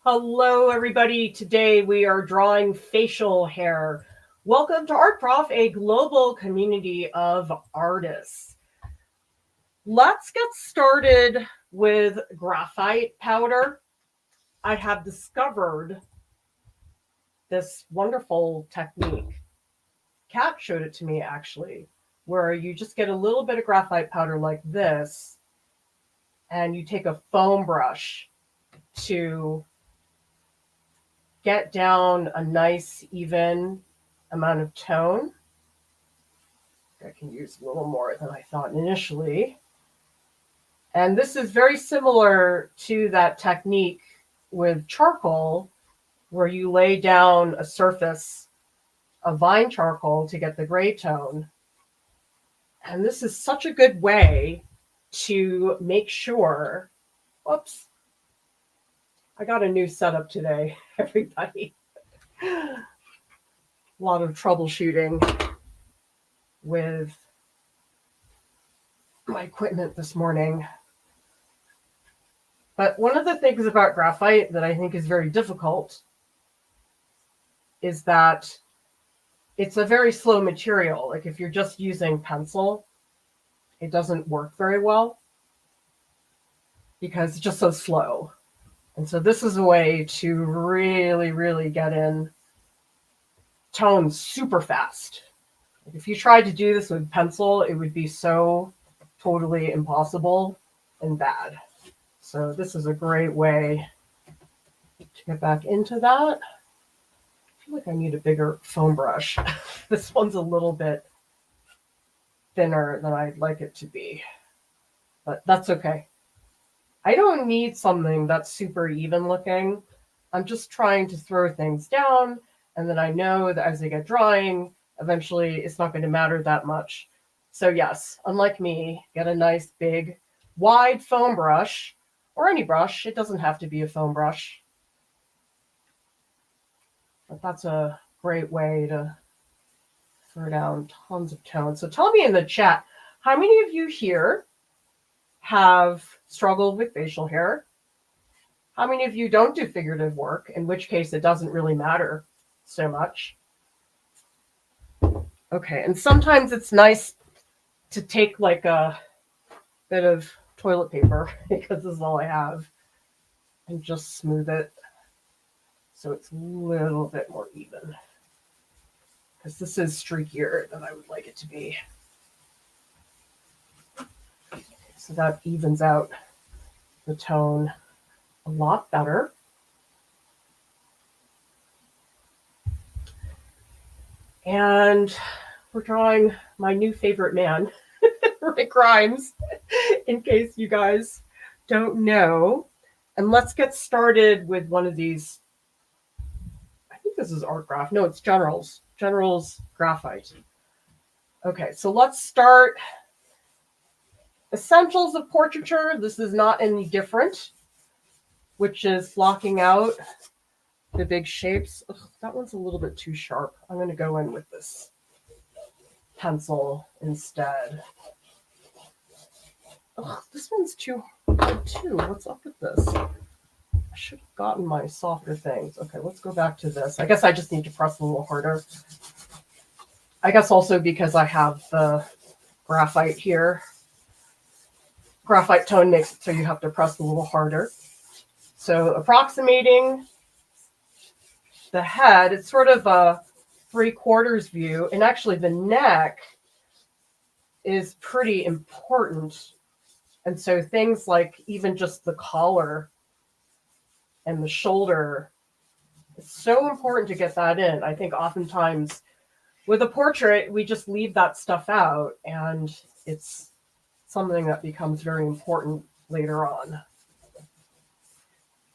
Hello, everybody. Today we are drawing facial hair. Welcome to Art Prof, a global community of artists. Let's get started with graphite powder. I have discovered this wonderful technique. Kat showed it to me actually, where you just get a little bit of graphite powder like this, and you take a foam brush to get down a nice even amount of tone. I can use a little more than I thought initially. And this is very similar to that technique with charcoal, where you lay down a surface of vine charcoal to get the gray tone. And this is such a good way to make sure, whoops, I got a new setup today, everybody. A lot of troubleshooting with my equipment this morning. But one of the things about graphite that I think is very difficult is that it's a very slow material. Like if you're just using pencil, it doesn't work very well because it's just so slow. And so this is a way to really, really get in tones super fast. If you tried to do this with pencil, it would be so totally impossible and bad. So this is a great way to get back into that. I feel like I need a bigger foam brush. This one's a little bit thinner than I'd like it to be, but that's okay. I don't need something that's super even looking. I'm just trying to throw things down, and then I know that as I get drying, eventually it's not going to matter that much. So yes, unlike me, get a nice big wide foam brush, or any brush. It doesn't have to be a foam brush. But that's a great way to throw down tons of tones. So tell me in the chat, how many of you here have struggled with facial hair? How many of you don't do figurative work, in which case it doesn't really matter so much? Okay, and sometimes it's nice to take like a bit of toilet paper, because this is all I have, and just smooth it so it's a little bit more even, because this is streakier than I would like it to be. So that evens out the tone a lot better. And we're drawing my new favorite man, Rick Grimes, in case you guys don't know. And let's get started with one of these. I think this is art graph. No, it's General's graphite. Okay, so let's start. Essentials of portraiture. This is not any different, which is blocking out the big shapes. Ugh, that one's a little bit too sharp. I'm going to go in with this pencil instead. Ugh, this one's too hard too. What's up with this? I should have gotten my softer things. Okay, let's go back to this. I guess I just need to press a little harder. I guess also because I have the graphite here. Graphite tone makes it so you have to press a little harder. So approximating the head, it's sort of a 3/4 view, and actually the neck is pretty important. And so things like even just the collar and the shoulder, it's so important to get that in. I think oftentimes with a portrait, we just leave that stuff out, and it's something that becomes very important later on.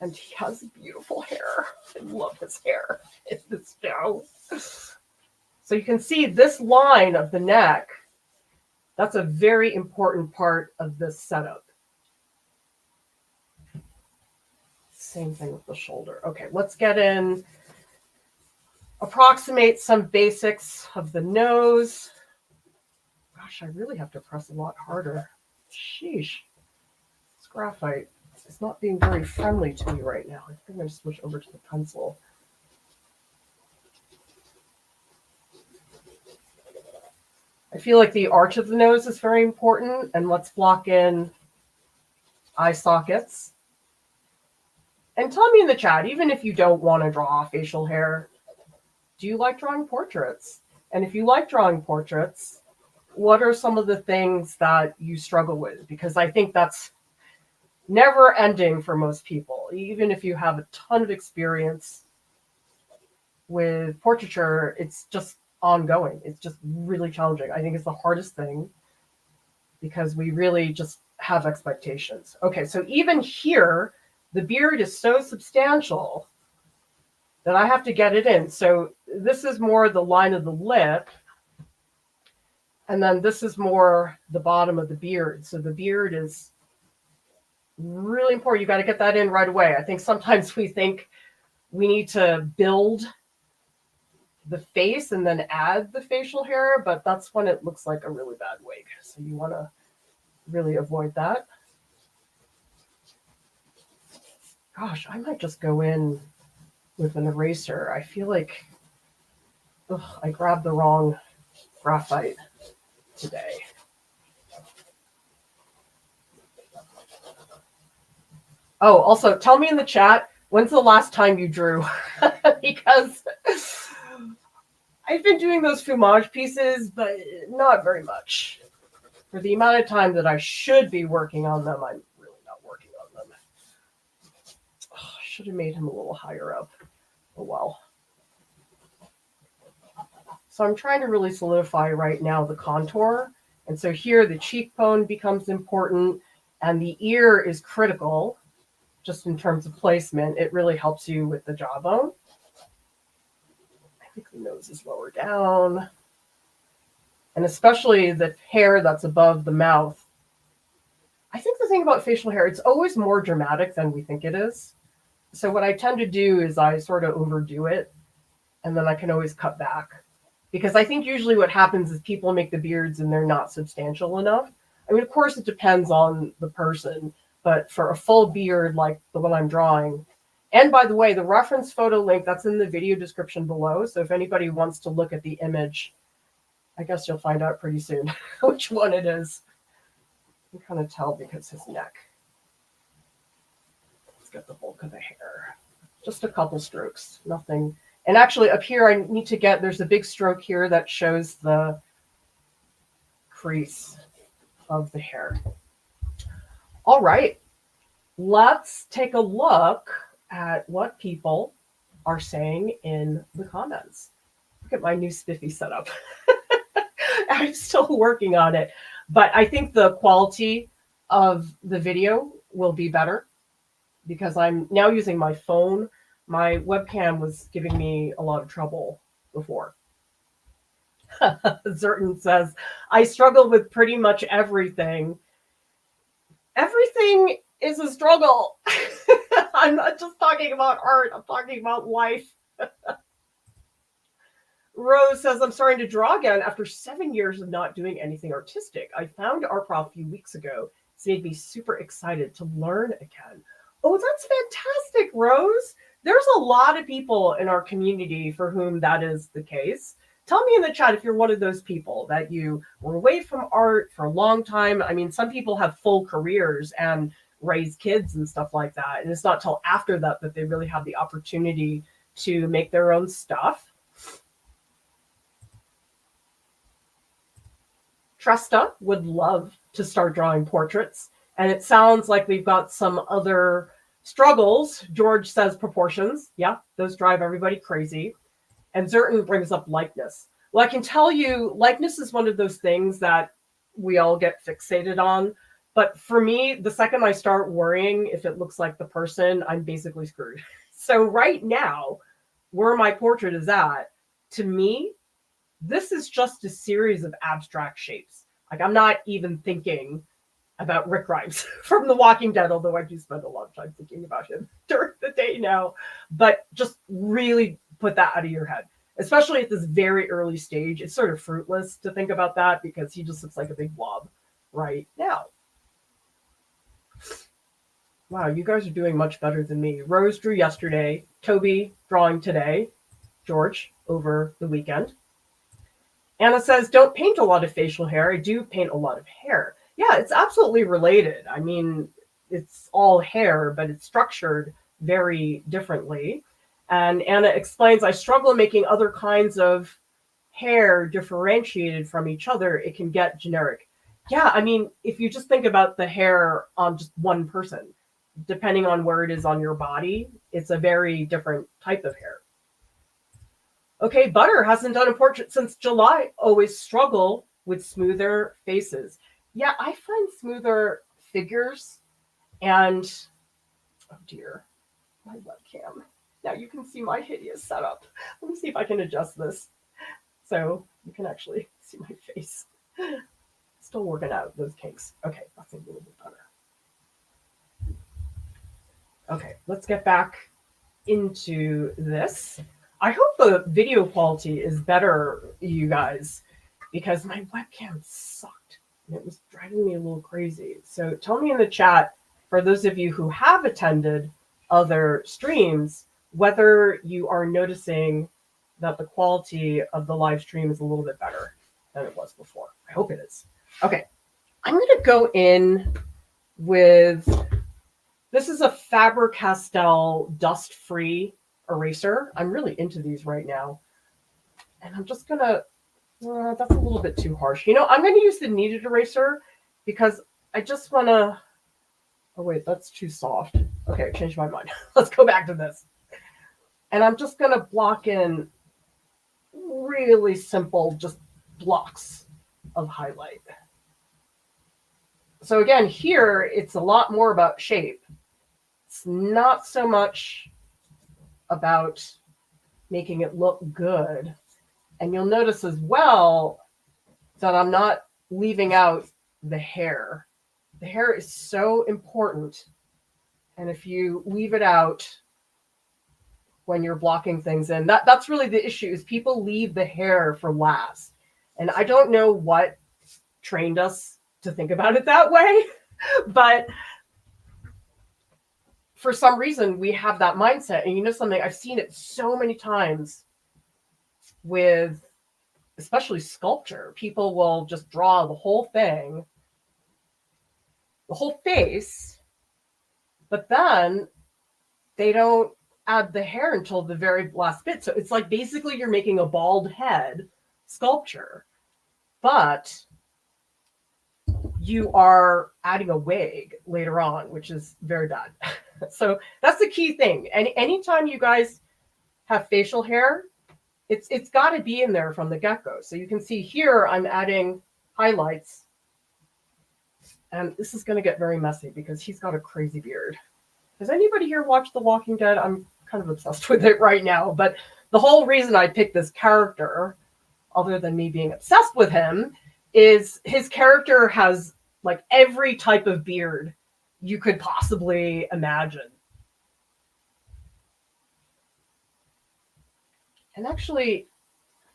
And he has beautiful hair. I love his hair in this show. So you can see this line of the neck. That's a very important part of this setup. Same thing with the shoulder. Okay, let's get in, approximate some basics of the nose. Gosh, I really have to press a lot harder. Sheesh. It's graphite. It's not being very friendly to me right now. I think I'm going to switch over to the pencil. I feel like the arch of the nose is very important, and let's block in eye sockets. And tell me in the chat, even if you don't want to draw facial hair, do you like drawing portraits? And if you like drawing portraits, what are some of the things that you struggle with? Because I think that's never ending for most people. Even if you have a ton of experience with portraiture, it's just ongoing. It's just really challenging. I think it's the hardest thing because we really just have expectations. Okay, so even here, the beard is so substantial that I have to get it in. So this is more the line of the lip, and then this is more the bottom of the beard. So the beard is really important. You got to get that in right away. I think sometimes we think we need to build the face and then add the facial hair, but that's when it looks like a really bad wig. So you want to really avoid that. Gosh, I might just go in with an eraser. I feel like I grabbed the wrong graphite today. Oh, also tell me in the chat, when's the last time you drew? Because I've been doing those fumage pieces, but not very much. For the amount of time that I should be working on them, I'm really not working on them. Oh, I should have made him a little higher up. Oh well. So I'm trying to really solidify right now the contour. And so here the cheekbone becomes important and the ear is critical just in terms of placement. It really helps you with the jawbone. I think the nose is lower down. And especially the hair that's above the mouth. I think the thing about facial hair, it's always more dramatic than we think it is. So what I tend to do is I sort of overdo it, and then I can always cut back. Because I think usually what happens is people make the beards and they're not substantial enough. I mean, of course, it depends on the person, but for a full beard like the one I'm drawing, and by the way, the reference photo link, that's in the video description below. So if anybody wants to look at the image, I guess you'll find out pretty soon which one it is. You can kind of tell because his neck. Let's get the bulk of the hair. Just a couple strokes, nothing. And actually up here, I need to get, there's a big stroke here that shows the crease of the hair. All right, let's take a look at what people are saying in the comments. Look at my new spiffy setup. I'm still working on it, but I think the quality of the video will be better because I'm now using my phone. My webcam was giving me a lot of trouble before. Zerton says, I struggle with pretty much everything. Everything is a struggle. I'm not just talking about art. I'm talking about life. Rose says, I'm starting to draw again after 7 years of not doing anything artistic. I found Art Prof a few weeks ago. It's made me super excited to learn again. Oh, that's fantastic, Rose. There's a lot of people in our community for whom that is the case. Tell me in the chat if you're one of those people that you were away from art for a long time. I mean, some people have full careers and raise kids and stuff like that. And it's not till after that that they really have the opportunity to make their own stuff. Tresta would love to start drawing portraits. And it sounds like we've got some other struggles. George says proportions. Yeah, those drive everybody crazy. And Zerton brings up likeness. Well, I can tell you, likeness is one of those things that we all get fixated on. But for me, the second I start worrying if it looks like the person, I'm basically screwed. So right now, where my portrait is at, to me, this is just a series of abstract shapes. Like I'm not even thinking about Rick Grimes from The Walking Dead, although I do spend a lot of time thinking about him during the day now. But just really put that out of your head, especially at this very early stage. It's sort of fruitless to think about that because he just looks like a big blob right now. Wow, you guys are doing much better than me. Rose drew yesterday, Toby drawing today, George over the weekend. Anna says, don't paint a lot of facial hair. I do paint a lot of hair. Yeah, it's absolutely related. I mean, it's all hair, but it's structured very differently. And Anna explains, I struggle making other kinds of hair differentiated from each other. It can get generic. Yeah, I mean, if you just think about the hair on just one person, depending on where it is on your body, it's a very different type of hair. Okay, Butter hasn't done a portrait since July. Always struggle with smoother faces. Yeah, I find smoother figures and, oh dear, my webcam. Now you can see my hideous setup. Let me see if I can adjust this so you can actually see my face. Still working out those kinks. Okay, that's a little bit better. Okay, let's get back into this. I hope the video quality is better, you guys, because my webcam sucked and it was driving me a little crazy. So tell me in the chat, for those of you who have attended other streams, whether you are noticing that the quality of the live stream is a little bit better than it was before. I hope it is. Okay, I'm going to go in with, this is a Faber-Castell dust-free eraser. I'm really into these right now. And I'm just going to, that's a little bit too harsh. You know, I'm going to use the kneaded eraser because I just want to, oh wait, that's too soft. Okay, I changed my mind. Let's go back to this. And I'm just going to block in really simple, just blocks of highlight. So again, here, it's a lot more about shape. It's not so much about making it look good. And you'll notice as well that I'm not leaving out the hair. The hair is so important. And if you leave it out when you're blocking things in, that's really the issue, is people leave the hair for last. And I don't know what trained us to think about it that way, but for some reason we have that mindset. And you know something, I've seen it so many times with especially sculpture. People will just draw the whole thing, the whole face, but then they don't add the hair until the very last bit. So it's like basically you're making a bald head sculpture, but you are adding a wig later on, which is very bad. So that's the key thing. And anytime you guys have facial hair, it's got to be in there from the get-go. So you can see here I'm adding highlights. And this is going to get very messy because he's got a crazy beard. Has anybody here watched The Walking Dead? I'm kind of obsessed with it right now. But the whole reason I picked this character, other than me being obsessed with him, is his character has like every type of beard you could possibly imagine. And actually,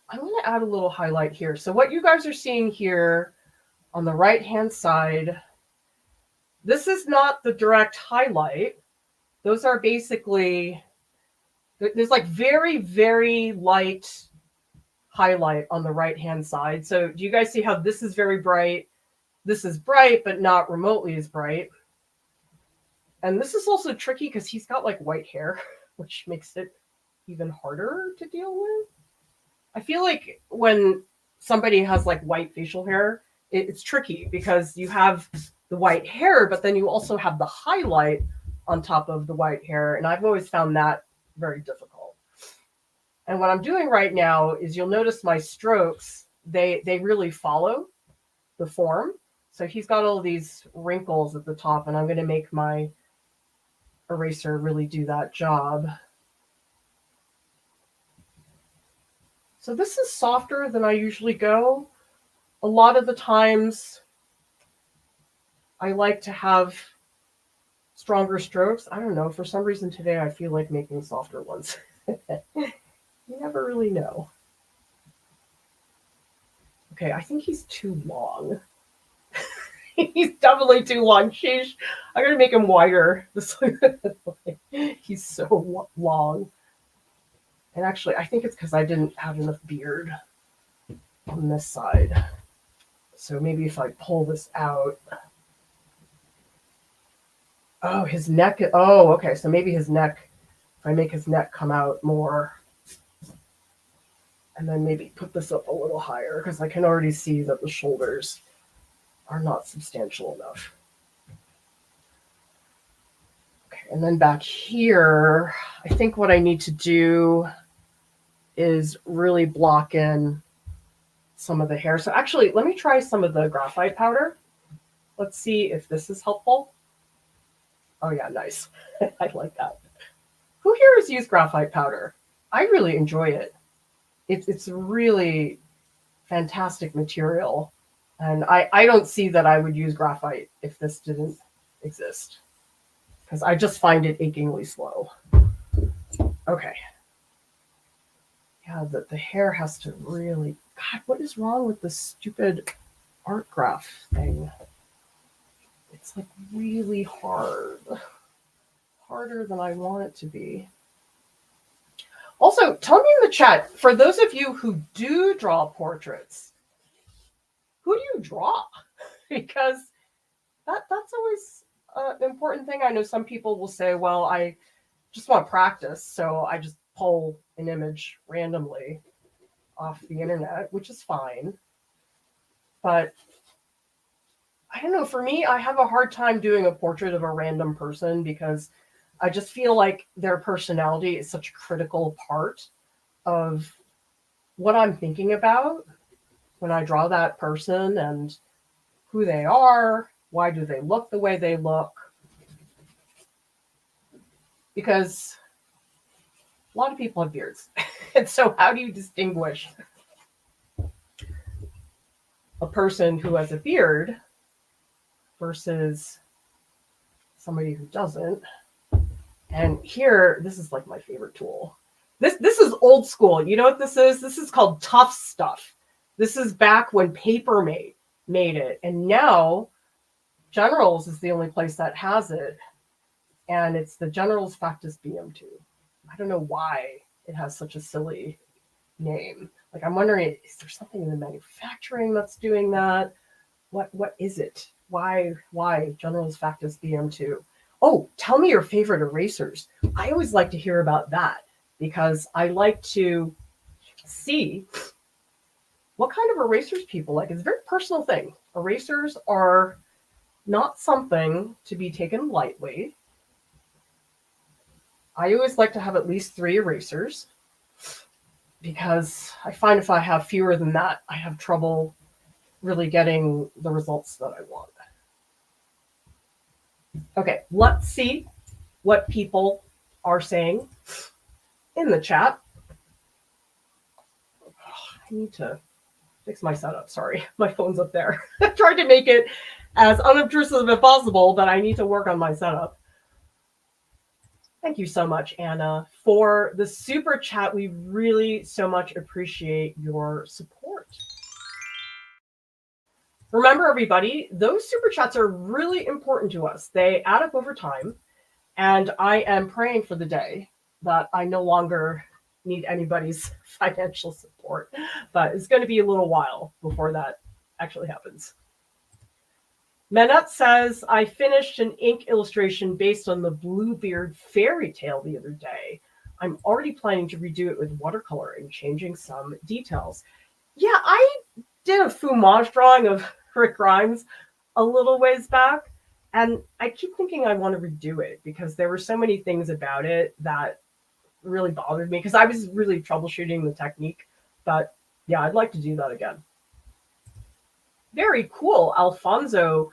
I'm going to add a little highlight here. So what you guys are seeing here on the right-hand side, this is not the direct highlight. Those are basically, there's like very, very light highlight on the right-hand side. So do you guys see how this is very bright? This is bright, but not remotely as bright. And this is also tricky because he's got like white hair, which makes it even harder to deal with. I feel like when somebody has like white facial hair, it's tricky because you have the white hair, but then you also have the highlight on top of the white hair. And I've always found that very difficult. And what I'm doing right now is you'll notice my strokes, they really follow the form. So he's got all these wrinkles at the top, and I'm going to make my eraser really do that job. So this is softer than I usually go. A lot of the times I like to have stronger strokes. I don't know, for some reason today I feel like making softer ones. You never really know. Okay, I think he's too long. He's definitely too long. Sheesh. I'm going to make him wider. He's so long. And actually, I think it's because I didn't have enough beard on this side. So maybe if I pull this out. Oh, his neck. Oh, okay. So maybe his neck, if I make his neck come out more. And then maybe put this up a little higher because I can already see that the shoulders are not substantial enough. Okay, and then back here, I think what I need to do is really block in some of the hair. So actually, let me try some of the graphite powder. Let's see if this is helpful. Oh yeah, nice. I like that. Who here has used graphite powder? I really enjoy it. It's really fantastic material. And I don't see that I would use graphite if this didn't exist, because I just find it achingly slow. Okay. Yeah, the hair has to really, God, what is wrong with this stupid art graph thing? It's like really hard. Harder than I want it to be. Also, tell me in the chat, for those of you who do draw portraits, who do you draw? Because that's always an important thing. I know some people will say, well, I just want to practice, so I just pull an image randomly off the internet, which is fine. But I don't know, for me, I have a hard time doing a portrait of a random person because I just feel like their personality is such a critical part of what I'm thinking about when I draw that person, and who they are, why do they look the way they look. Because a lot of people have beards. And so how do you distinguish a person who has a beard versus somebody who doesn't? And here, this is like my favorite tool. This is old school. You know what this is? This is called Tough Stuff. This is back when paper made it. And now Generals is the only place that has it. And it's the Generals Factus BM2. I don't know why it has such a silly name. Like, I'm wondering, is there something in the manufacturing that's doing that? What is it? Why Generals Factus BM2? Oh, tell me your favorite erasers. I always like to hear about that because I like to see what kind of erasers people like. It's a very personal thing. Erasers are not something to be taken lightly. I always like to have at least 3 erasers because I find if I have fewer than that, I have trouble really getting the results that I want. Okay, let's see what people are saying in the chat. I need to fix my setup. Sorry, my phone's up there. I tried to make it as unobtrusive as possible, but I need to work on my setup. Thank you so much, Anna, for the super chat. We really so much appreciate your support. Remember, everybody, those super chats are really important to us. They add up over time, and I am praying for the day that I no longer need anybody's financial support, but it's going to be a little while before that actually happens. Manette says, I finished an ink illustration based on the Bluebeard fairy tale the other day. I'm already planning to redo it with watercolor and changing some details. Yeah, I did a fumage drawing of Rick Grimes a little ways back, and I keep thinking I want to redo it because there were so many things about it that really bothered me because I was really troubleshooting the technique. But yeah, I'd like to do that again. Very cool. Alfonso,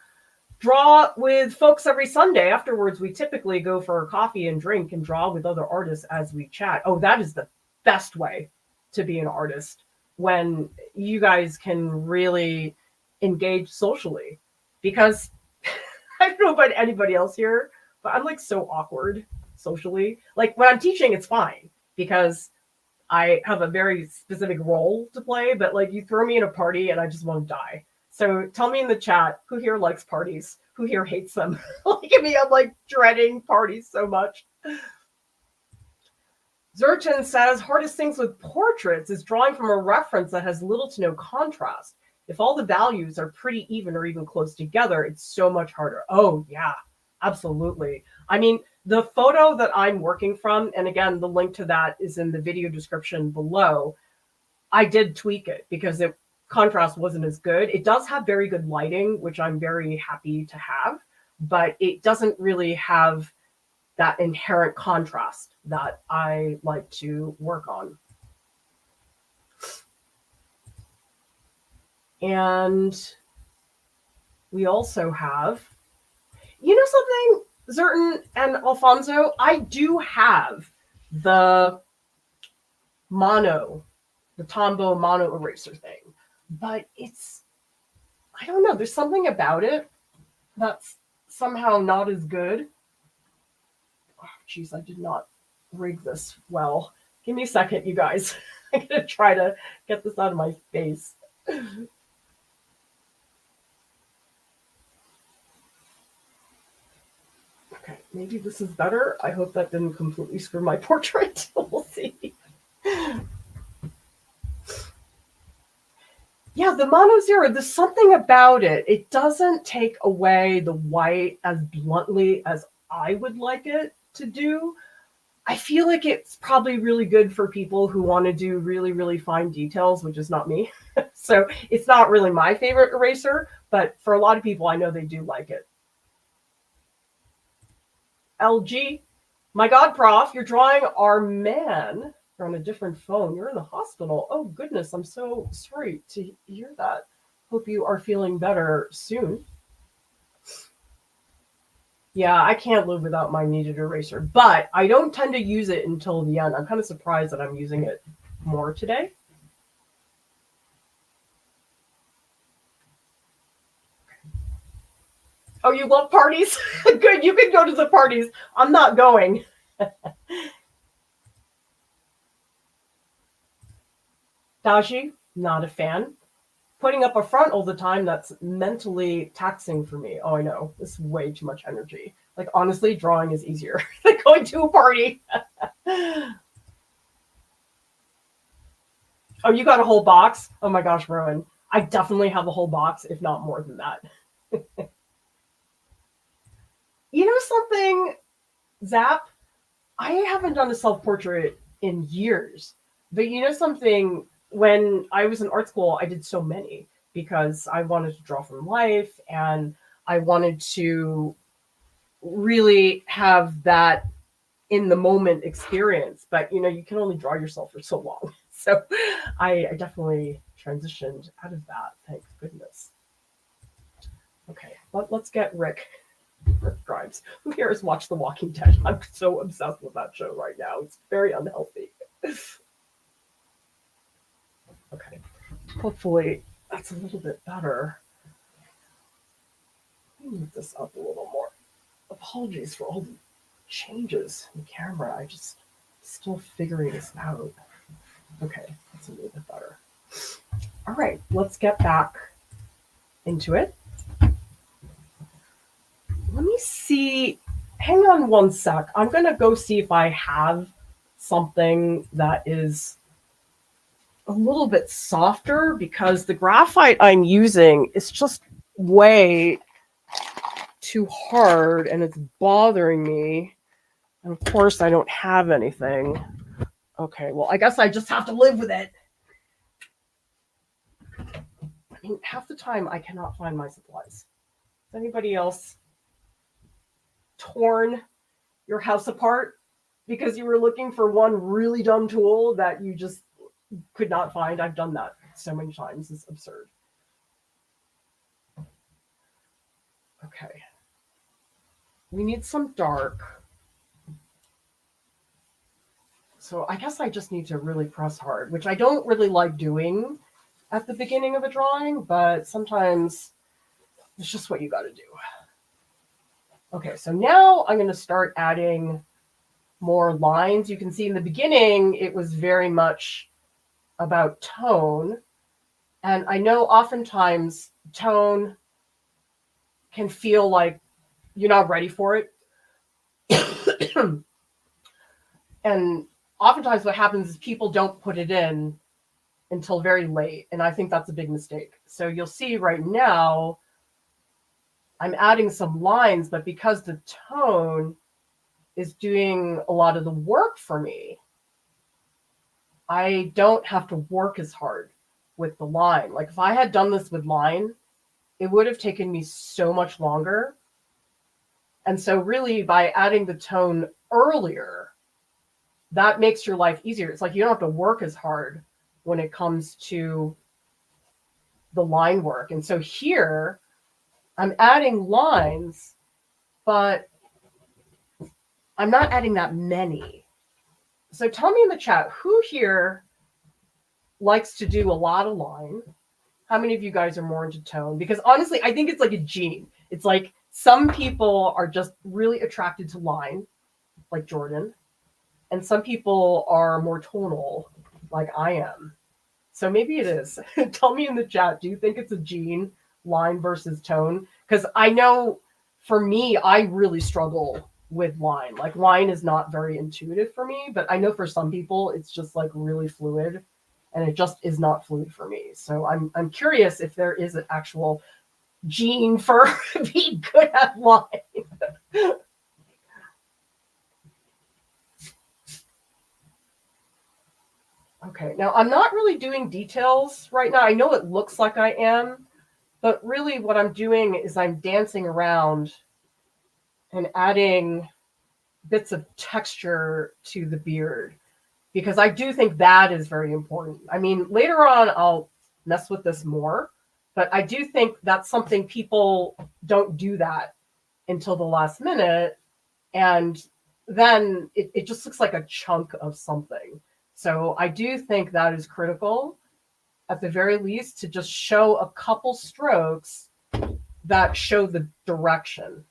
draw with folks every Sunday. Afterwards, we typically go for coffee and drink and draw with other artists as we chat. Oh, that is the best way to be an artist, when you guys can really engage socially. Because I don't know about anybody else here, but I'm like so awkward socially. Like when I'm teaching, it's fine because I have a very specific role to play, but like you throw me in a party and I just want to die. So tell me in the chat, who here likes parties? Who here hates them? Look at me, I'm like dreading parties so much. Zurchin says, hardest things with portraits is drawing from a reference that has little to no contrast. If all the values are pretty even or even close together, it's so much harder. Oh, yeah, absolutely. I mean, the photo that I'm working from, and again, the link to that is in the video description below, I did tweak it because the contrast wasn't as good. It does have very good lighting, which I'm very happy to have, but it doesn't really have that inherent contrast that I like to work on. And we also have, you know something, Zertin and Alfonso, I do have the Tombow mono eraser thing, but it's, I don't know, there's something about it that's somehow not as good. Oh, geez, I did not rig this well. Give me a second, you guys. I'm going to try to get this out of my face. Okay, maybe this is better. I hope that didn't completely screw my portrait. We'll see. Yeah, the Mono Zero, there's something about it. It doesn't take away the white as bluntly as I would like it to do. I feel like it's probably really good for people who want to do really, really fine details, which is not me. So it's not really my favorite eraser, but for a lot of people, I know they do like it. LG, my God, Prof, you're drawing our man. You're on a different phone. You're in the hospital. Oh, goodness. I'm so sorry to hear that. Hope you are feeling better soon. Yeah, I can't live without my kneaded eraser, but I don't tend to use it until the end. I'm kind of surprised that I'm using it more today. Oh, you love parties? Good, you can go to the parties. I'm not going. Dashi, not a fan. Putting up a front all the time, that's mentally taxing for me. Oh, I know. It's way too much energy. Like, honestly, drawing is easier than going to a party. Oh, you got a whole box? Oh my gosh, Rowan. I definitely have a whole box, if not more than that. You know something, Zap? I haven't done a self-portrait in years. But you know something? When I was in art school, I did so many because I wanted to draw from life and I wanted to really have that in the moment experience. But you know, you can only draw yourself for so long. So I definitely transitioned out of that. Thank goodness. Okay, let's get Rick Grimes. Who here has watched The Walking Dead? I'm so obsessed with that show right now. It's very unhealthy. Okay, hopefully that's a little bit better. Let me move this up a little more. Apologies for all the changes in the camera. I just still figuring this out. Okay, that's a little bit better. All right, let's get back into it. Let me see. Hang on one sec. I'm going to go see if I have something that is a little bit softer because the graphite I'm using is just way too hard and it's bothering me. And of course, I don't have anything. Okay, well, I guess I just have to live with it. I mean, half the time I cannot find my supplies. Is anybody else torn your house apart because you were looking for one really dumb tool that you just could not find? I've done that so many times. It's absurd. Okay. We need some dark. So I guess I just need to really press hard, which I don't really like doing at the beginning of a drawing, but sometimes it's just what you got to do. Okay, so now I'm going to start adding more lines. You can see in the beginning, it was very much about tone. And I know oftentimes tone can feel like you're not ready for it. And oftentimes what happens is people don't put it in until very late. And I think that's a big mistake. So you'll see right now, I'm adding some lines, but because the tone is doing a lot of the work for me, I don't have to work as hard with the line. Like if I had done this with line, it would have taken me so much longer. And so really by adding the tone earlier, that makes your life easier. It's like you don't have to work as hard when it comes to the line work. And so here I'm adding lines, but I'm not adding that many. So tell me in the chat, who here likes to do a lot of line? How many of you guys are more into tone? Because honestly, I think it's like a gene. It's like some people are just really attracted to line, like Jordan, and some people are more tonal, like I am. So maybe it is. Tell me in the chat, do you think it's a gene, line versus tone? Because I know for me, I really struggle with line. Like line is not very intuitive for me, but I know for some people it's just like really fluid, and it just is not fluid for me. So I'm curious if there is an actual gene for being good at line. Okay, now I'm not really doing details right now. I know it looks like I am, but really what I'm doing is I'm dancing around and adding bits of texture to the beard, because I do think that is very important. I mean, later on, I'll mess with this more, but I do think that's something people don't do that until the last minute. And then it just looks like a chunk of something. So I do think that is critical, at the very least, to just show a couple strokes that show the direction.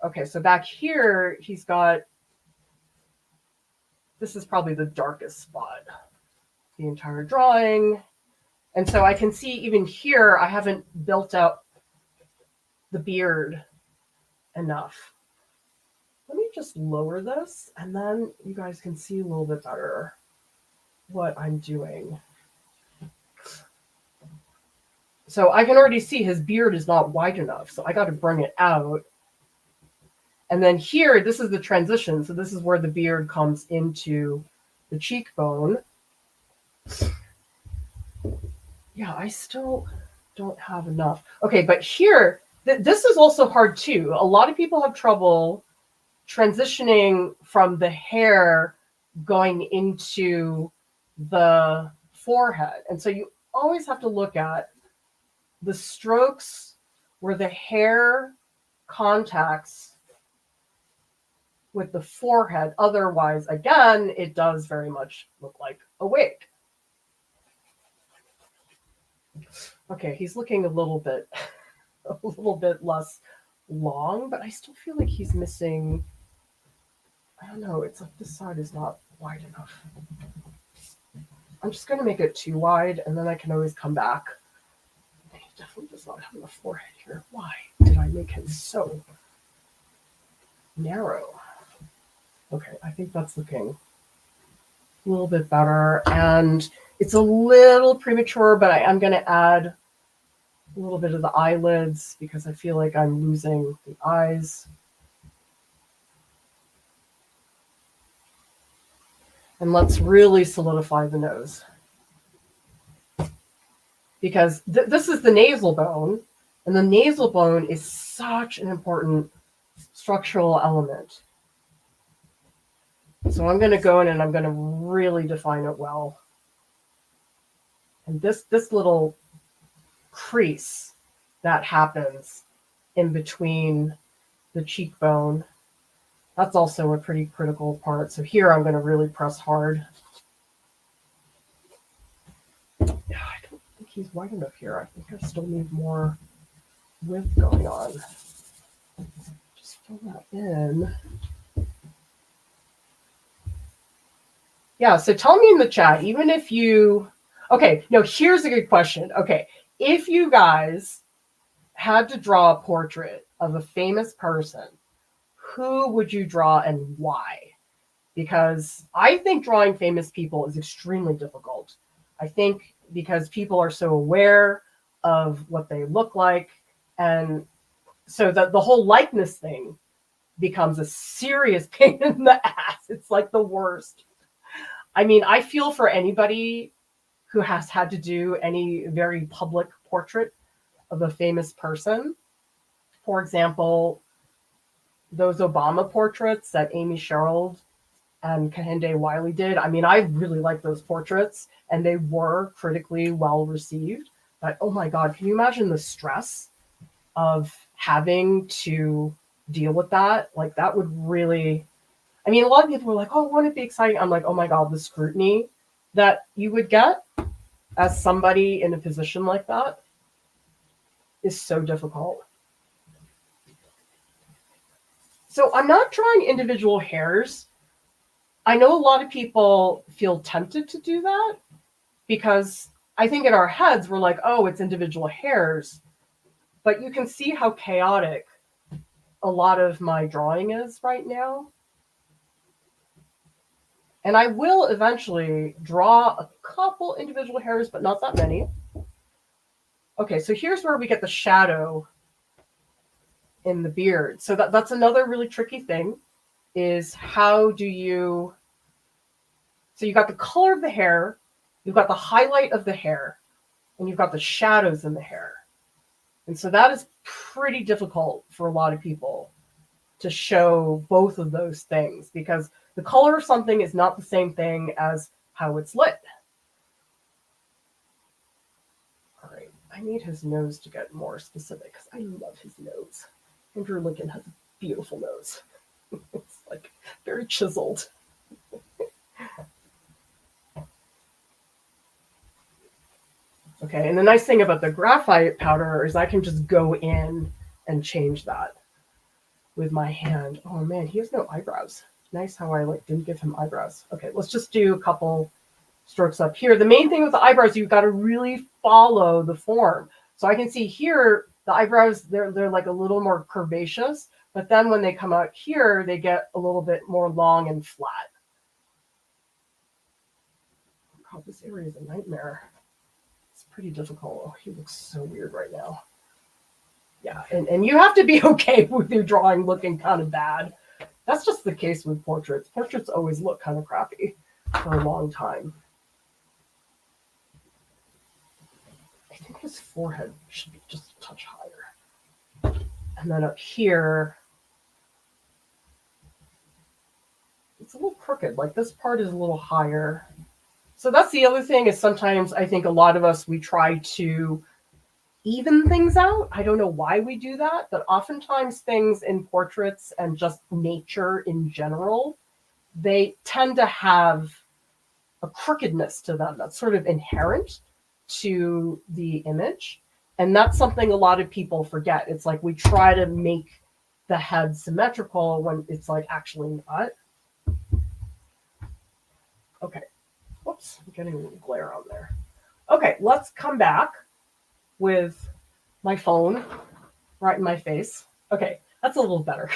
Okay, so back here, he's got, this is probably the darkest spot, the entire drawing. And so I can see even here, I haven't built out the beard enough. Let me just lower this, and then you guys can see a little bit better what I'm doing. So I can already see his beard is not wide enough, so I got to bring it out. And then here, this is the transition. So this is where the beard comes into the cheekbone. Yeah, I still don't have enough. Okay, but here, this is also hard too. A lot of people have trouble transitioning from the hair going into the forehead. And so you always have to look at the strokes where the hair contacts with the forehead. Otherwise, again, it does very much look like a wig. Okay, he's looking a little bit less long, but I still feel like he's missing. I don't know. It's like this side is not wide enough. I'm just going to make it too wide, and then I can always come back. He definitely does not have enough forehead here. Why did I make him so narrow? Okay, I think that's looking a little bit better. And it's a little premature, but I am going to add a little bit of the eyelids because I feel like I'm losing the eyes. And let's really solidify the nose. Because this is the nasal bone, and the nasal bone is such an important structural element. So I'm going to go in and I'm going to really define it well. And this little crease that happens in between the cheekbone, that's also a pretty critical part. So here I'm going to really press hard. Yeah, I don't think he's wide enough here. I think I still need more width going on. Just fill that in. Yeah, so tell me in the chat, even if you Okay, no, here's a good question. Okay, if you guys had to draw a portrait of a famous person, who would you draw and why? Because I think drawing famous people is extremely difficult. I think because people are so aware of what they look like, and so that the whole likeness thing becomes a serious pain in the ass. It's like the worst. I mean, I feel for anybody who has had to do any very public portrait of a famous person. For example, those Obama portraits that Amy Sherald and Kehinde Wiley did. I mean, I really like those portraits, and they were critically well received. But oh my God, can you imagine the stress of having to deal with that? Like, that would really, I mean, a lot of people were like, oh, wouldn't it be exciting? I'm like, oh my God, the scrutiny that you would get as somebody in a position like that is so difficult. So I'm not drawing individual hairs. I know a lot of people feel tempted to do that because I think in our heads we're like, oh, it's individual hairs. But you can see how chaotic a lot of my drawing is right now. And I will eventually draw a couple individual hairs, but not that many. Okay, so here's where we get the shadow in the beard. So that's another really tricky thing, is how do you, so you got the color of the hair, you've got the highlight of the hair, and you've got the shadows in the hair. And so that is pretty difficult for a lot of people to show both of those things, because the color of something is not the same thing as how it's lit. All right, I need his nose to get more specific because I love his nose. Andrew Lincoln has a beautiful nose. It's like very chiseled. Okay, and the nice thing about the graphite powder is I can just go in and change that with my hand. Oh man, he has no eyebrows. Nice how I didn't give him eyebrows. Okay, let's just do a couple strokes up here. The main thing with the eyebrows, you've got to really follow the form. So I can see here, the eyebrows, they're like a little more curvaceous, but then when they come out here, they get a little bit more long and flat. God, this area is a nightmare. It's pretty difficult. Oh, he looks so weird right now. Yeah, and you have to be okay with your drawing looking kind of bad. That's just the case with portraits. Portraits always look kind of crappy for a long time. I think his forehead should be just a touch higher. And then up here, it's a little crooked. Like this part is a little higher. So that's the other thing, is sometimes I think a lot of us, we try to even things out. I don't know why we do that, but oftentimes things in portraits and just nature in general, they tend to have a crookedness to them that's sort of inherent to the image. And that's something a lot of people forget. It's like we try to make the head symmetrical when it's like actually not. Okay. Whoops, I'm getting a little glare on there. Okay, let's come back with my phone right in my face. Okay, that's a little better.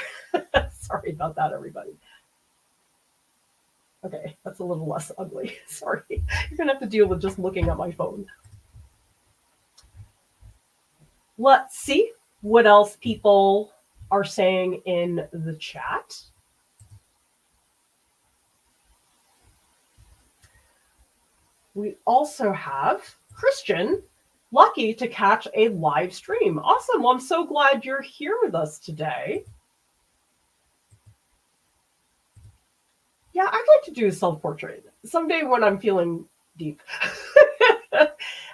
Sorry about that, everybody. Okay, that's a little less ugly. Sorry. You're going to have to deal with just looking at my phone. Let's see what else people are saying in the chat. We also have Christian, lucky to catch a live stream. Awesome. Well, I'm so glad you're here with us today. Yeah, I'd like to do a self-portrait someday when I'm feeling deep.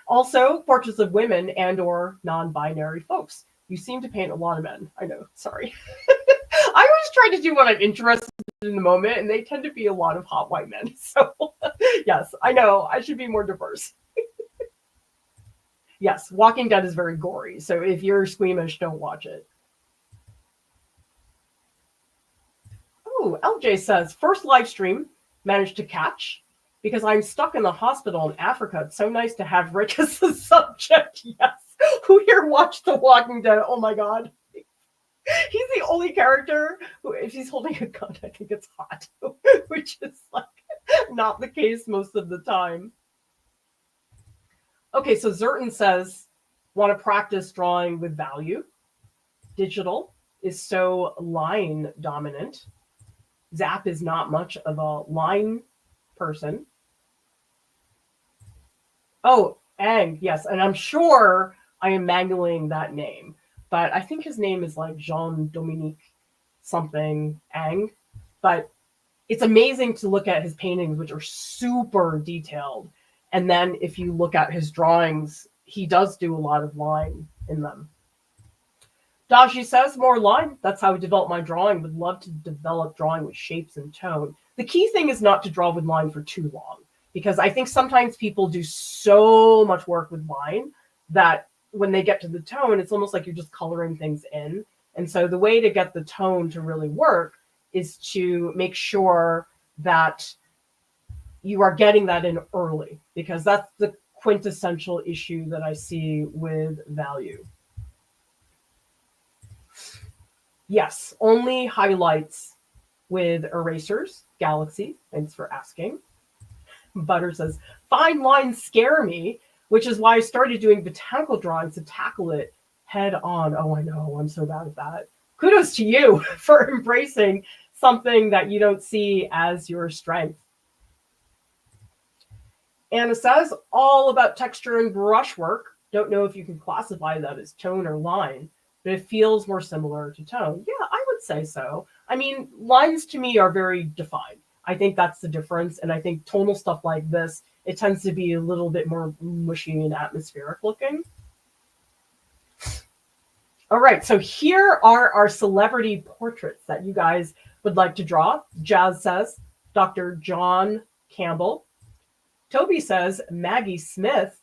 Also, portraits of women and or non-binary folks. You seem to paint a lot of men. I know, sorry. I always try to do what I'm interested in the moment, and they tend to be a lot of hot white men. So yes, I know, I should be more diverse. Yes, Walking Dead is very gory, so if you're squeamish, don't watch it. Oh, LJ says, first live stream, managed to catch because I'm stuck in the hospital in Africa. It's so nice to have Rick as the subject. Yes. Who here watched The Walking Dead? Oh my God. He's the only character who, if he's holding a gun, I think it's hot, which is like not the case most of the time. Okay, so Zerton says, want to practice drawing with value. Digital is so line dominant. Zap is not much of a line person. Oh, Ang, yes, and I'm sure I am mangling that name, but I think his name is like Jean-Dominique something Ang. But it's amazing to look at his paintings, which are super detailed. And then if you look at his drawings, he does do a lot of line in them. Daji says, more line. That's how I develop my drawing. Would love to develop drawing with shapes and tone. The key thing is not to draw with line for too long, because I think sometimes people do so much work with line that when they get to the tone, it's almost like you're just coloring things in. And so the way to get the tone to really work is to make sure that you are getting that in early, because that's the quintessential issue that I see with value. Yes, only highlights with erasers. Galaxy, thanks for asking. Butter says, fine lines scare me, which is why I started doing botanical drawings to tackle it head on. Oh, I know, I'm so bad at that. Kudos to you for embracing something that you don't see as your strength. Anna says, all about texture and brushwork. Don't know if you can classify that as tone or line, but it feels more similar to tone. Yeah, I would say so. I mean, lines to me are very defined. I think that's the difference. And I think tonal stuff like this, it tends to be a little bit more mushy and atmospheric looking. All right, so here are our celebrity portraits that you guys would like to draw. Jazz says, Dr. John Campbell. Toby says, Maggie Smith.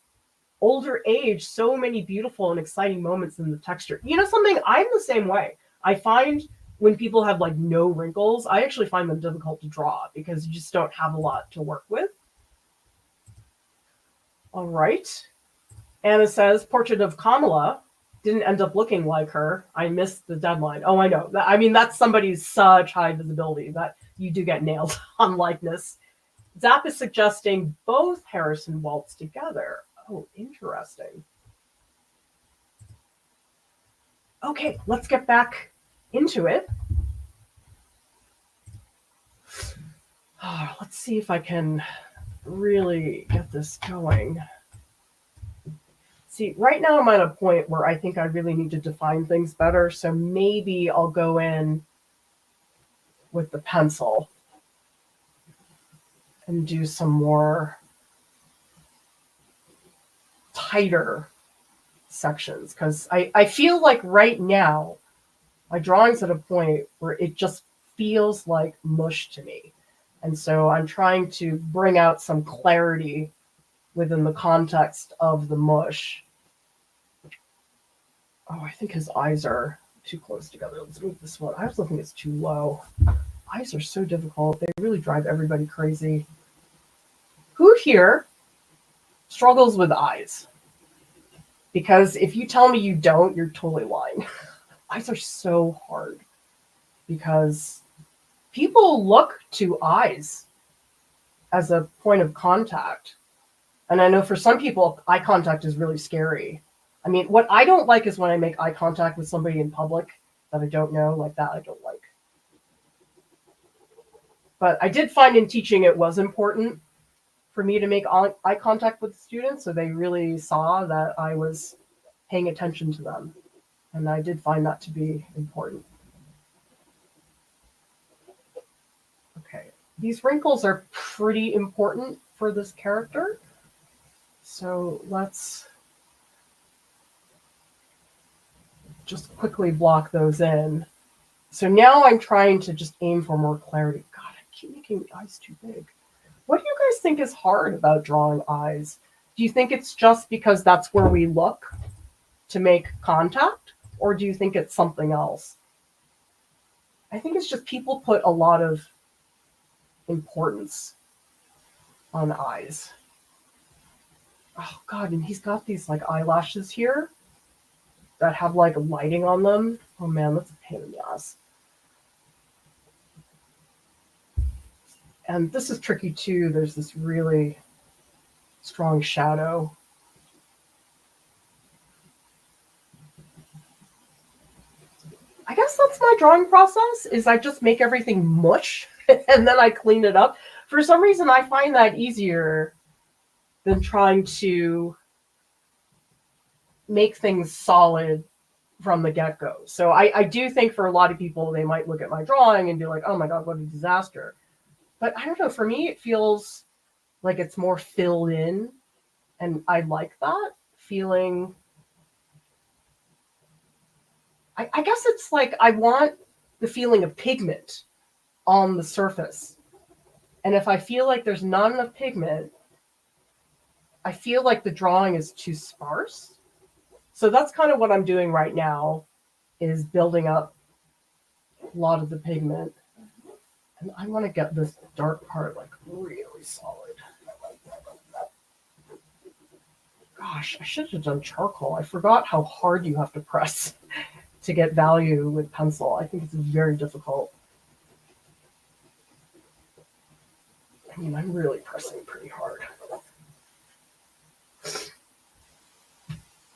Older age, so many beautiful and exciting moments in the texture. You know something? I'm the same way. I find when people have like no wrinkles, I actually find them difficult to draw because you just don't have a lot to work with. All right. Anna says, portrait of Kamala. Didn't end up looking like her. I missed the deadline. Oh, I know. I mean, that's somebody's such high visibility that you do get nailed on likeness. Zap is suggesting both Harris and Waltz together. Oh, interesting. Okay, let's get back into it. Oh, let's see if I can really get this going. See, right now I'm at a point where I think I really need to define things better, so maybe I'll go in with the pencil and do some more tighter sections, because I feel like right now my drawing's at a point where it just feels like mush to me. And so I'm trying to bring out some clarity within the context of the mush. Oh, I think his eyes are too close together. Let's move this one. I also think it's too low. Eyes are so difficult. They really drive everybody crazy. Who here struggles with eyes? Because if you tell me you don't, you're totally lying. Eyes are so hard because people look to eyes as a point of contact. And I know for some people, eye contact is really scary. I mean, what I don't like is when I make eye contact with somebody in public that I don't know, like that I don't like. But I did find in teaching it was important for me to make eye contact with the students, so they really saw that I was paying attention to them. And I did find that to be important. Okay, these wrinkles are pretty important for this character. So let's just quickly block those in. So now I'm trying to just aim for more clarity. God, I keep making the eyes too big. What do you guys think is hard about drawing eyes? Do you think it's just because that's where we look to make contact? Or do you think it's something else? I think it's just people put a lot of importance on eyes. Oh God, and he's got these like eyelashes here that have like lighting on them. Oh man, that's a pain in the ass. And this is tricky too. There's this really strong shadow. I guess that's my drawing process, is I just make everything mush and then I clean it up. For some reason, I find that easier than trying to make things solid from the get-go. So I do think for a lot of people, they might look at my drawing and be like, oh my God, what a disaster. But I don't know, for me, it feels like it's more filled in. And I like that feeling. I guess it's like I want the feeling of pigment on the surface. And if I feel like there's not enough pigment, I feel like the drawing is too sparse. So that's kind of what I'm doing right now, is building up a lot of the pigment. And I want to get this dark part like really solid. Gosh, I should have done charcoal. I forgot how hard you have to press to get value with pencil. I think it's very difficult. I mean, I'm really pressing pretty hard. Oh,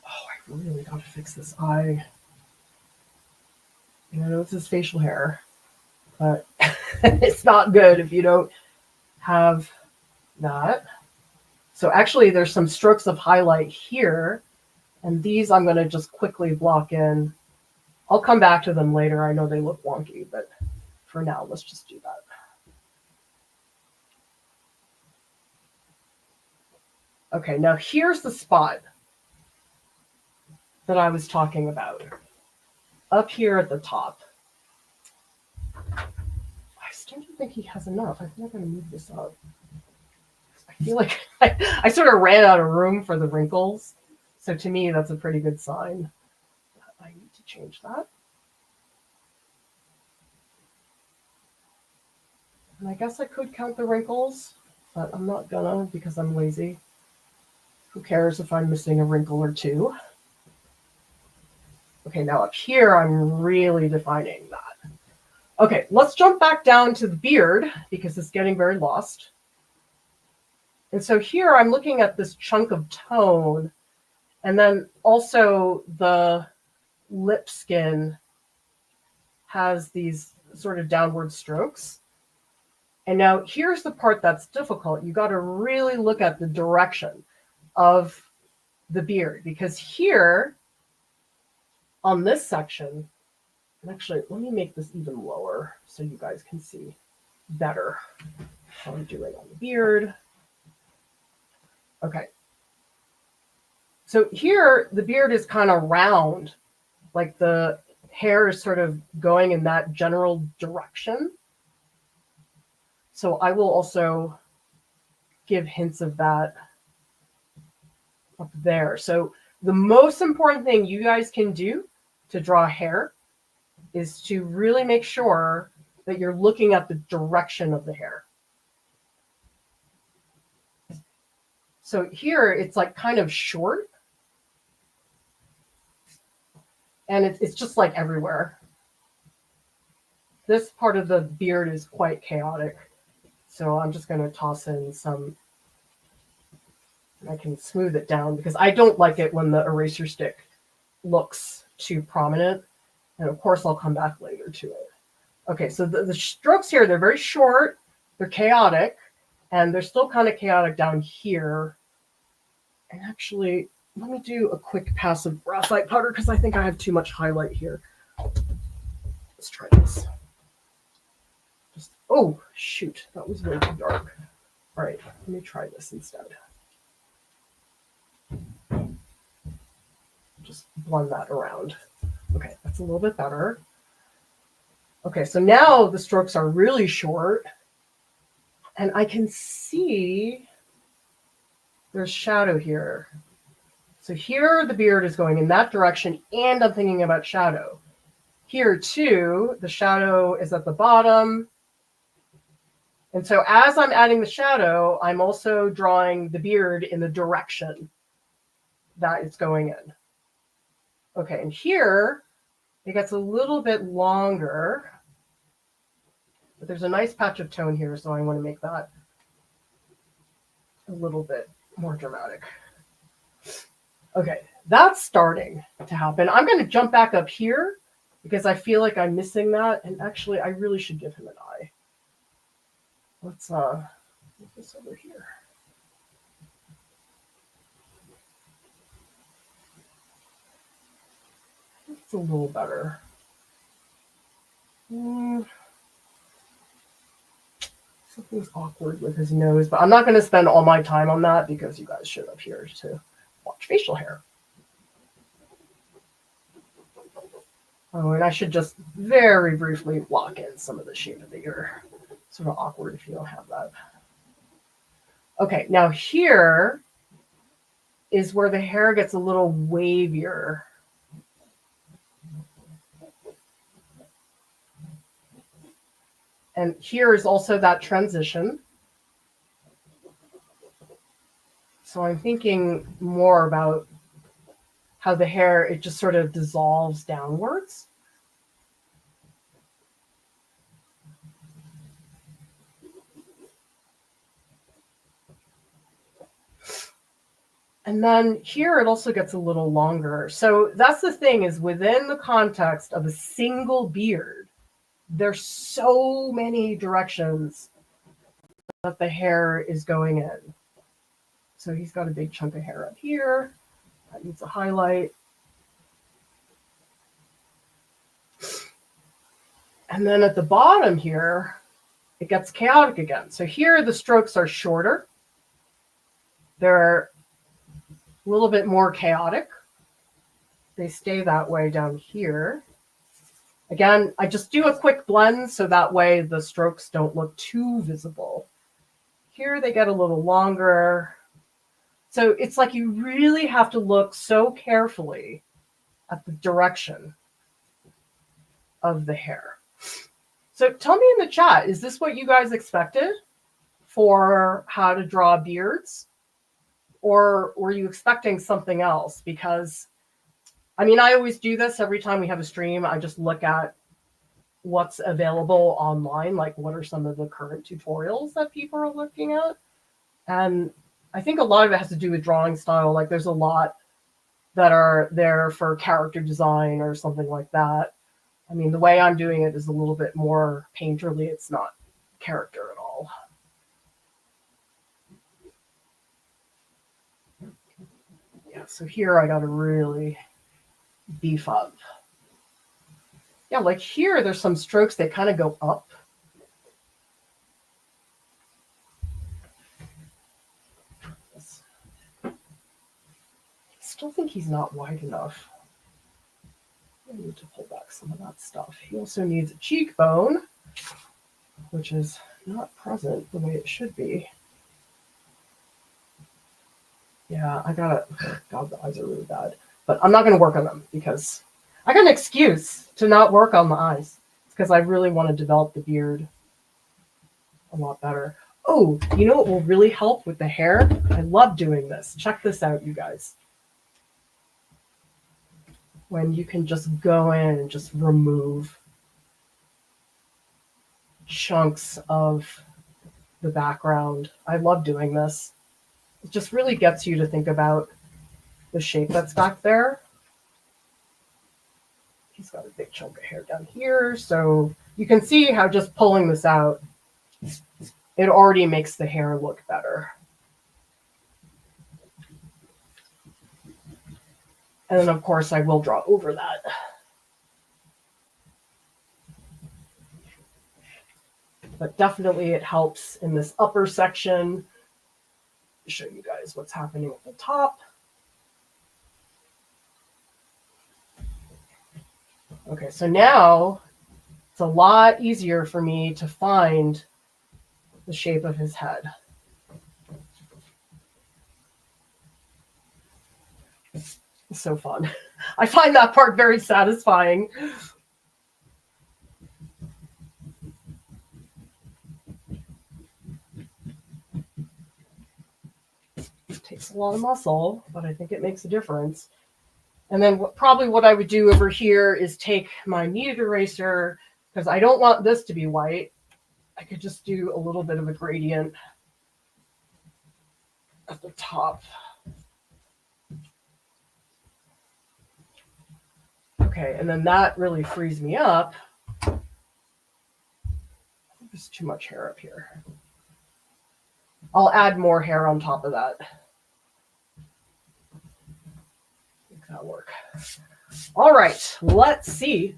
I really got to fix this eye. You know, this is facial hair, but it's not good if you don't have that. So actually, there's some strokes of highlight here, and these I'm going to just quickly block in. I'll come back to them later. I know they look wonky, but for now, let's just do that. Okay, now here's the spot that I was talking about. Up here at the top. I still don't think he has enough. I think I'm going to move this up. I feel like I sort of ran out of room for the wrinkles. So to me, that's a pretty good sign. I need to change that. And I guess I could count the wrinkles, but I'm not gonna because I'm lazy. Who cares if I'm missing a wrinkle or two? Okay, now up here, I'm really defining that. Okay, let's jump back down to the beard because it's getting very lost. And so here I'm looking at this chunk of tone, and then also the lip skin has these sort of downward strokes. And now here's the part that's difficult. You got to really look at the direction of the beard, because here on this section, and actually let me make this even lower so you guys can see better how I'm doing on the beard. Okay. So here the beard is kind of round, like the hair is sort of going in that general direction. So I will also give hints of that up there. So the most important thing you guys can do to draw hair is to really make sure that you're looking at the direction of the hair. So here it's like kind of short, and it's just like everywhere. This part of the beard is quite chaotic. So I'm just going to toss in some, I can smooth it down because I don't like it when the eraser stick looks too prominent. And of course, I'll come back later to it. Okay, so the strokes here, they're very short, they're chaotic, and they're still kind of chaotic down here. And actually, let me do a quick pass of graphite powder because I think I have too much highlight here. Let's try this. Oh, shoot, that was way too dark. All right, let me try this instead. Just blend that around. Okay, that's a little bit better. Okay, so now the strokes are really short, and I can see there's shadow here. So here the beard is going in that direction, and I'm thinking about shadow. Here too, the shadow is at the bottom. And so as I'm adding the shadow, I'm also drawing the beard in the direction that it's going in. Okay, and here it gets a little bit longer, but there's a nice patch of tone here, so I want to make that a little bit more dramatic. Okay, that's starting to happen. I'm going to jump back up here because I feel like I'm missing that, and actually I really should give him an eye. Let's move this over here. It's a little better. Something's awkward with his nose, but I'm not going to spend all my time on that because you guys showed up here to watch facial hair. Oh, and I should just very briefly lock in some of the shape of the ear. Sort of awkward if you don't have that. Okay, now here is where the hair gets a little wavier. And here is also that transition. So I'm thinking more about how the hair, it just sort of dissolves downwards. And then here it also gets a little longer. So that's the thing, is within the context of a single beard, there's so many directions that the hair is going in. So he's got a big chunk of hair up here. That needs a highlight. And then at the bottom here, it gets chaotic again. So here the strokes are shorter. They're a little bit more chaotic. They stay that way down here. Again, I just do a quick blend so that way the strokes don't look too visible. Here they get a little longer. So it's like you really have to look so carefully at the direction of the hair. So tell me in the chat, is this what you guys expected for how to draw beards? Or were you expecting something else? Because, I mean, I always do this every time we have a stream. I just look at what's available online, like what are some of the current tutorials that people are looking at. And I think a lot of it has to do with drawing style. Like there's a lot that are there for character design or something like that. I mean, the way I'm doing it is a little bit more painterly. It's not character at all. Yeah, so here I got to really beef up. Yeah, like here, there's some strokes that kind of go up. I still think he's not wide enough. I need to pull back some of that stuff. He also needs a cheekbone, which is not present the way it should be. Yeah, I gotta, God, the eyes are really bad. But I'm not gonna work on them because I got an excuse to not work on the eyes. It's because I really want to develop the beard a lot better. Oh, you know what will really help with the hair? I love doing this. Check this out, you guys. When you can just go in and just remove chunks of the background. I love doing this. It just really gets you to think about the shape that's back there. He's got a big chunk of hair down here. So you can see how just pulling this out, it already makes the hair look better. And then, of course, I will draw over that. But definitely it helps in this upper section. Show you guys what's happening at the top. Okay, so now it's a lot easier for me to find the shape of his head. It's so fun. I find that part very satisfying. Takes a lot of muscle, but I think it makes a difference. And then probably what I would do over here is take my kneaded eraser, because I don't want this to be white. I could just do a little bit of a gradient at the top. Okay, and then that really frees me up. There's too much hair up here. I'll add more hair on top of that. Make that work. All right, let's see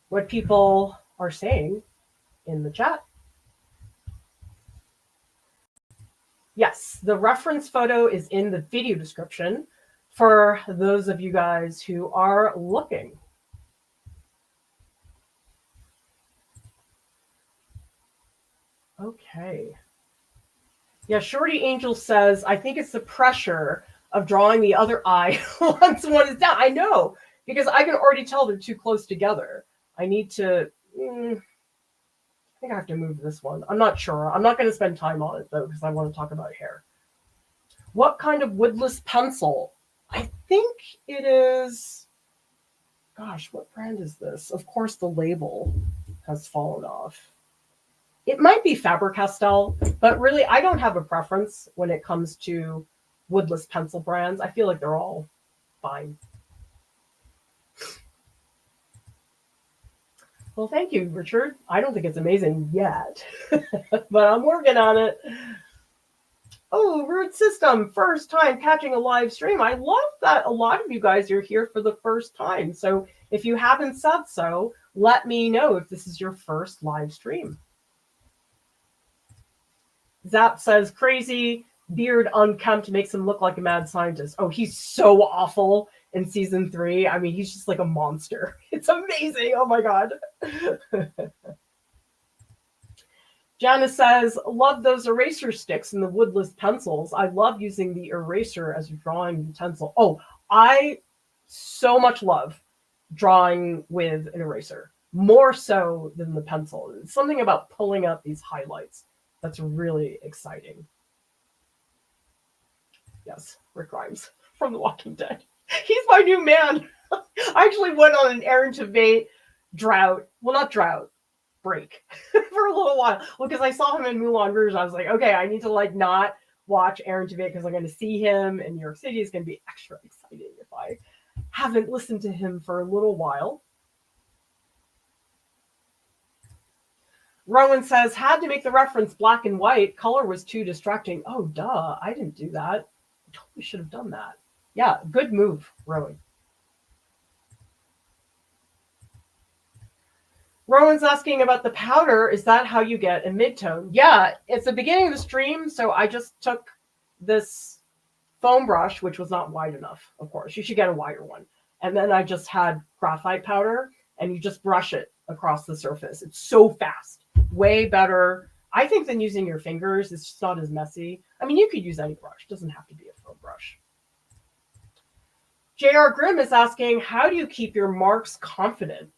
what people are saying in the chat. Yes, the reference photo is in the video description for those of you guys who are looking. Okay. Yeah, Shorty Angel says, I think it's the pressure of drawing the other eye once one is down. I know, because I can already tell they're too close together. I need to, I think I have to move this one. I'm not sure. I'm not going to spend time on it, though, because I want to talk about hair. What kind of woodless pencil? I think it is, gosh, what brand is this? Of course, the label has fallen off. It might be Faber-Castell, but really, I don't have a preference when it comes to woodless pencil brands. I feel like they're all fine. Well, thank you, Richard. I don't think it's amazing yet, but I'm working on it. Oh, Root System, first time catching a live stream. I love that a lot of you guys are here for the first time. So if you haven't said so, let me know if this is your first live stream. Zap says, crazy beard unkempt makes him look like a mad scientist. Oh, he's so awful in season 3. I mean, he's just like a monster. It's amazing. Oh my God. Janice says, love those eraser sticks and the woodless pencils. I love using the eraser as a drawing utensil. Oh, I so much love drawing with an eraser, more so than the pencil. It's something about pulling out these highlights that's really exciting. Yes, Rick Grimes from The Walking Dead. He's my new man. I actually went on an Aaron Tveit drought. Well, not drought, break for a little while. Well, because I saw him in Moulin Rouge. I was like, okay, I need to like not watch Aaron Tveit because I'm going to see him in New York City. It's going to be extra exciting if I haven't listened to him for a little while. Rowan says, had to make the reference black and white. Color was too distracting. Oh, duh. I didn't do that. I totally should have done that. Yeah, good move, Rowan. Rowan's asking about the powder. Is that how you get a mid-tone? Yeah, it's the beginning of the stream, so I just took this foam brush, which was not wide enough, of course. You should get a wider one. And then I just had graphite powder, and you just brush it across the surface. It's so fast. Way better, I think, than using your fingers. It's just not as messy. I mean, you could use any brush. It doesn't have to be a foam brush. J.R. Grimm is asking, how do you keep your marks confident?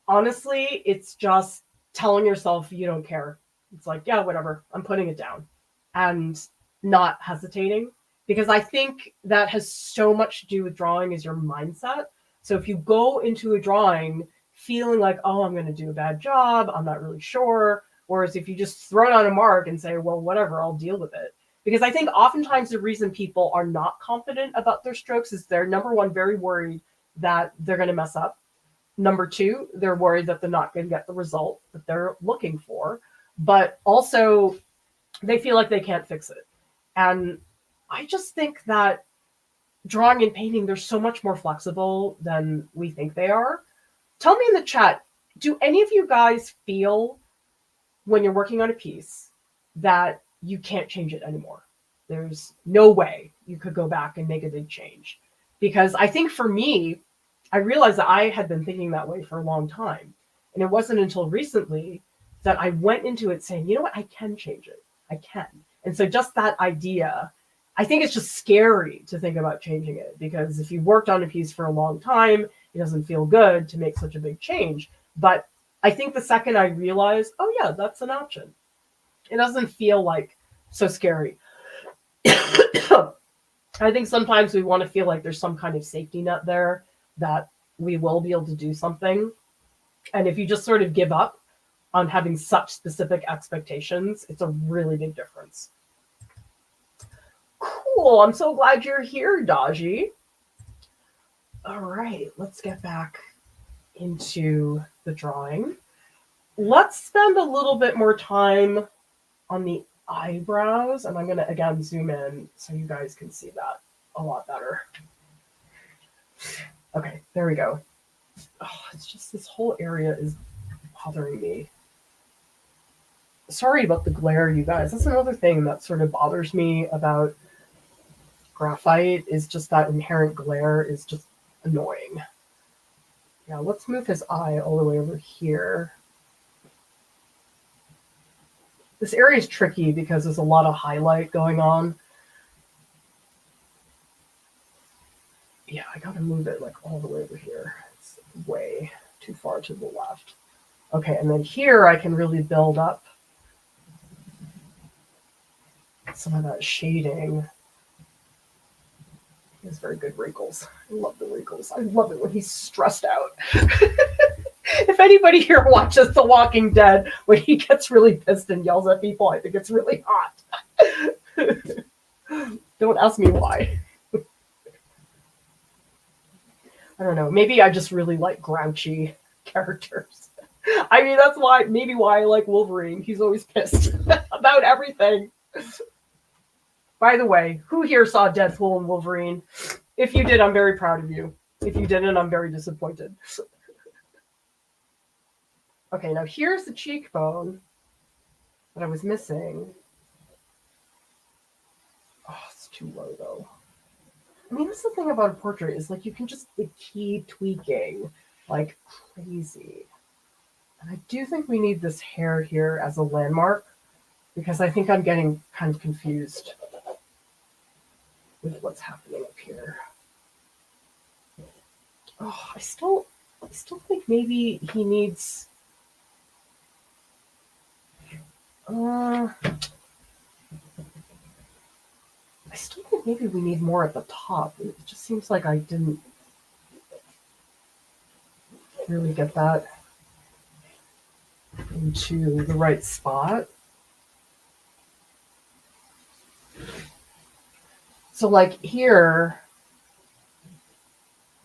Honestly, it's just telling yourself you don't care. It's like, yeah, whatever. I'm putting it down and not hesitating, because I think that has so much to do with drawing is your mindset. So if you go into a drawing feeling like, oh, I'm going to do a bad job, I'm not really sure. Whereas if you just throw down a mark and say, well, whatever, I'll deal with it. Because I think oftentimes the reason people are not confident about their strokes is they're, number one, very worried that they're going to mess up. Number two, they're worried that they're not going to get the result that they're looking for. But also, they feel like they can't fix it. And I just think that drawing and painting, they're so much more flexible than we think they are. Tell me in the chat, do any of you guys feel when you're working on a piece that you can't change it anymore? There's no way you could go back and make a big change. Because I think for me, I realized that I had been thinking that way for a long time. And it wasn't until recently that I went into it saying, you know what, I can change it. I can. And so just that idea, I think it's just scary to think about changing it, because if you've worked on a piece for a long time, it doesn't feel good to make such a big change. But I think the second I realized, oh yeah, that's an option, it doesn't feel like so scary. I think sometimes we want to feel like there's some kind of safety net there that we will be able to do something. And if you just sort of give up on having such specific expectations, it's a really big difference. Cool. I'm so glad you're here, Daji. All right, let's get back into the drawing. Let's spend a little bit more time on the eyebrows, and I'm going to again zoom in so you guys can see that a lot better. Okay, there we go. Oh, it's just this whole area is bothering me. Sorry about the glare, you guys. That's another thing that sort of bothers me about graphite, is just that inherent glare is just annoying. Yeah, let's move his eye all the way over here. This area is tricky because there's a lot of highlight going on. Yeah, I gotta move it like all the way over here. It's way too far to the left. Okay, and then here I can really build up some of that shading. He has very good wrinkles. I love the wrinkles. I love it when he's stressed out. If anybody here watches The Walking Dead, when he gets really pissed and yells at people, I think it's really hot. Don't ask me why. I don't know. Maybe I just really like grouchy characters. I mean, that's maybe why I like Wolverine. He's always pissed about everything. By the way, who here saw Deadpool and Wolverine? If you did, I'm very proud of you. If you didn't, I'm very disappointed. Okay, now here's the cheekbone that I was missing. Oh, it's too low though. I mean, that's the thing about a portrait, is like you can just keep tweaking like crazy. And I do think we need this hair here as a landmark, because I think I'm getting kind of confused with what's happening up here. Oh, I still think maybe he needs I still think maybe we need more at the top. It just seems like I didn't really get that into the right spot. So like here,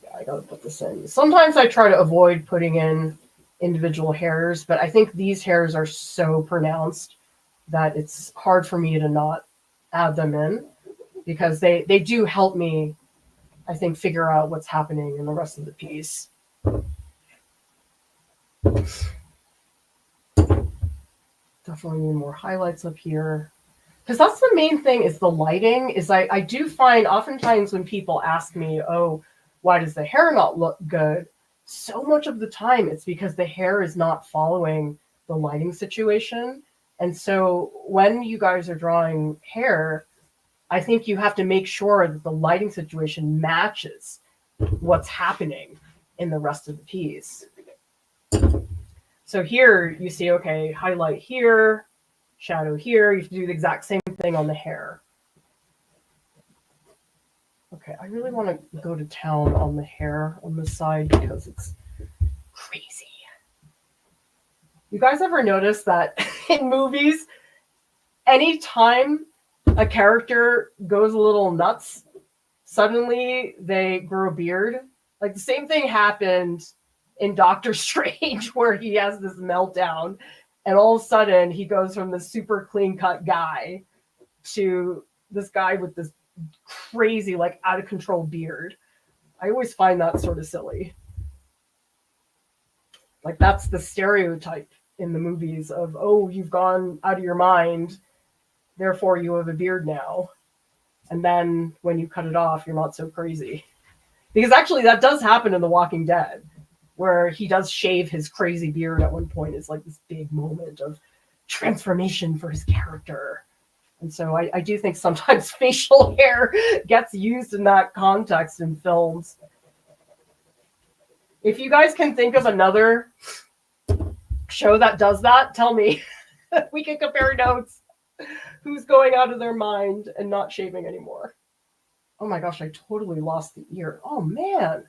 yeah, I gotta put this in. Sometimes I try to avoid putting in individual hairs, but I think these hairs are so pronounced that it's hard for me to not add them in, because they do help me, I think, figure out what's happening in the rest of the piece. Definitely need more highlights up here, because that's the main thing, is the lighting. Is I do find oftentimes when people ask me, oh, why does the hair not look good? So much of the time it's because the hair is not following the lighting situation. And so when you guys are drawing hair, I think you have to make sure that the lighting situation matches what's happening in the rest of the piece. So here you see, okay, highlight here, shadow here. You have to do the exact same thing on the hair. Okay, I really want to go to town on the hair on this side because it's crazy. You guys ever notice that in movies, anytime a character goes a little nuts, suddenly they grow a beard? Like the same thing happened in Doctor Strange, where he has this meltdown, and all of a sudden he goes from this super clean-cut guy to this guy with this crazy, like, out of control beard. I always find that sort of silly. Like, that's the stereotype in the movies of, oh, you've gone out of your mind, therefore you have a beard now. And then when you cut it off, you're not so crazy. Because actually that does happen in The Walking Dead, where he does shave his crazy beard at one point. It's like this big moment of transformation for his character. And so I do think sometimes facial hair gets used in that context in films. If you guys can think of another show that does that, tell me. We can compare notes. who's going out of their mind and not shaving anymore. Oh my gosh, I totally lost the ear. Oh man.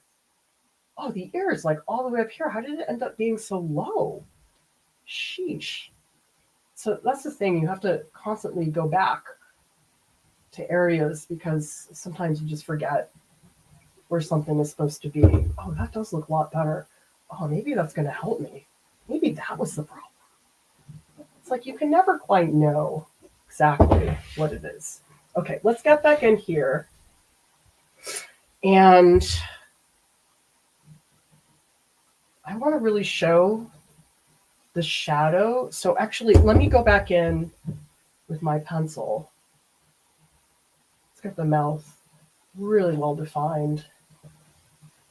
Oh, the ear is like all the way up here. How did it end up being so low? Sheesh. So that's the thing. You have to constantly go back to areas because sometimes you just forget where something is supposed to be. Oh, that does look a lot better. Oh, maybe that's going to help me. Maybe that was the problem. It's like you can never quite know exactly what it is. Okay, let's get back in here. And I want to really show the shadow. So actually, let me go back in with my pencil. Let's get the mouth really well defined.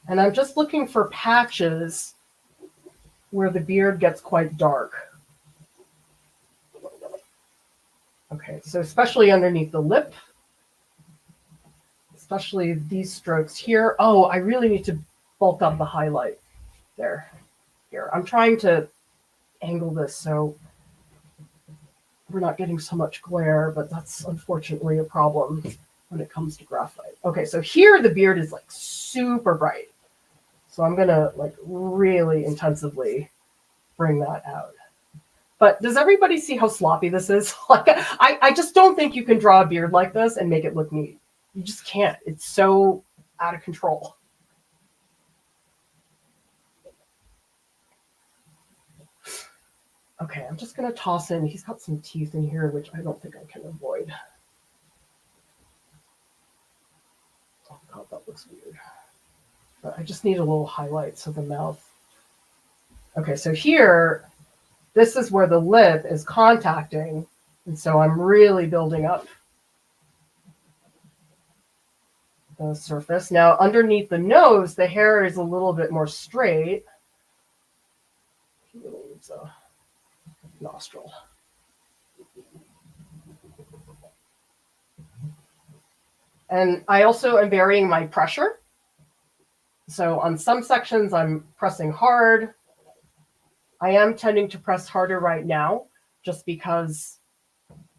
And I'm just looking for patches where the beard gets quite dark. Okay, so especially underneath the lip, especially these strokes here. Oh, I really need to bulk up the highlight there. Here, I'm trying to angle this so we're not getting so much glare, but that's unfortunately a problem when it comes to graphite. Okay, so here the beard is like super bright. So I'm gonna like really intensively bring that out. But does everybody see how sloppy this is? Like, I just don't think you can draw a beard like this and make it look neat. You just can't. It's so out of control. Okay, I'm just going to toss in. He's got some teeth in here, which I don't think I can avoid. Oh, God, that looks weird. But I just need a little highlight of the mouth. Okay, so here, this is where the lip is contacting. And so I'm really building up the surface. Now, underneath the nose, the hair is a little bit more straight. He really needs a nostril. And I also am varying my pressure. So on some sections, I'm pressing hard. I am tending to press harder right now, just because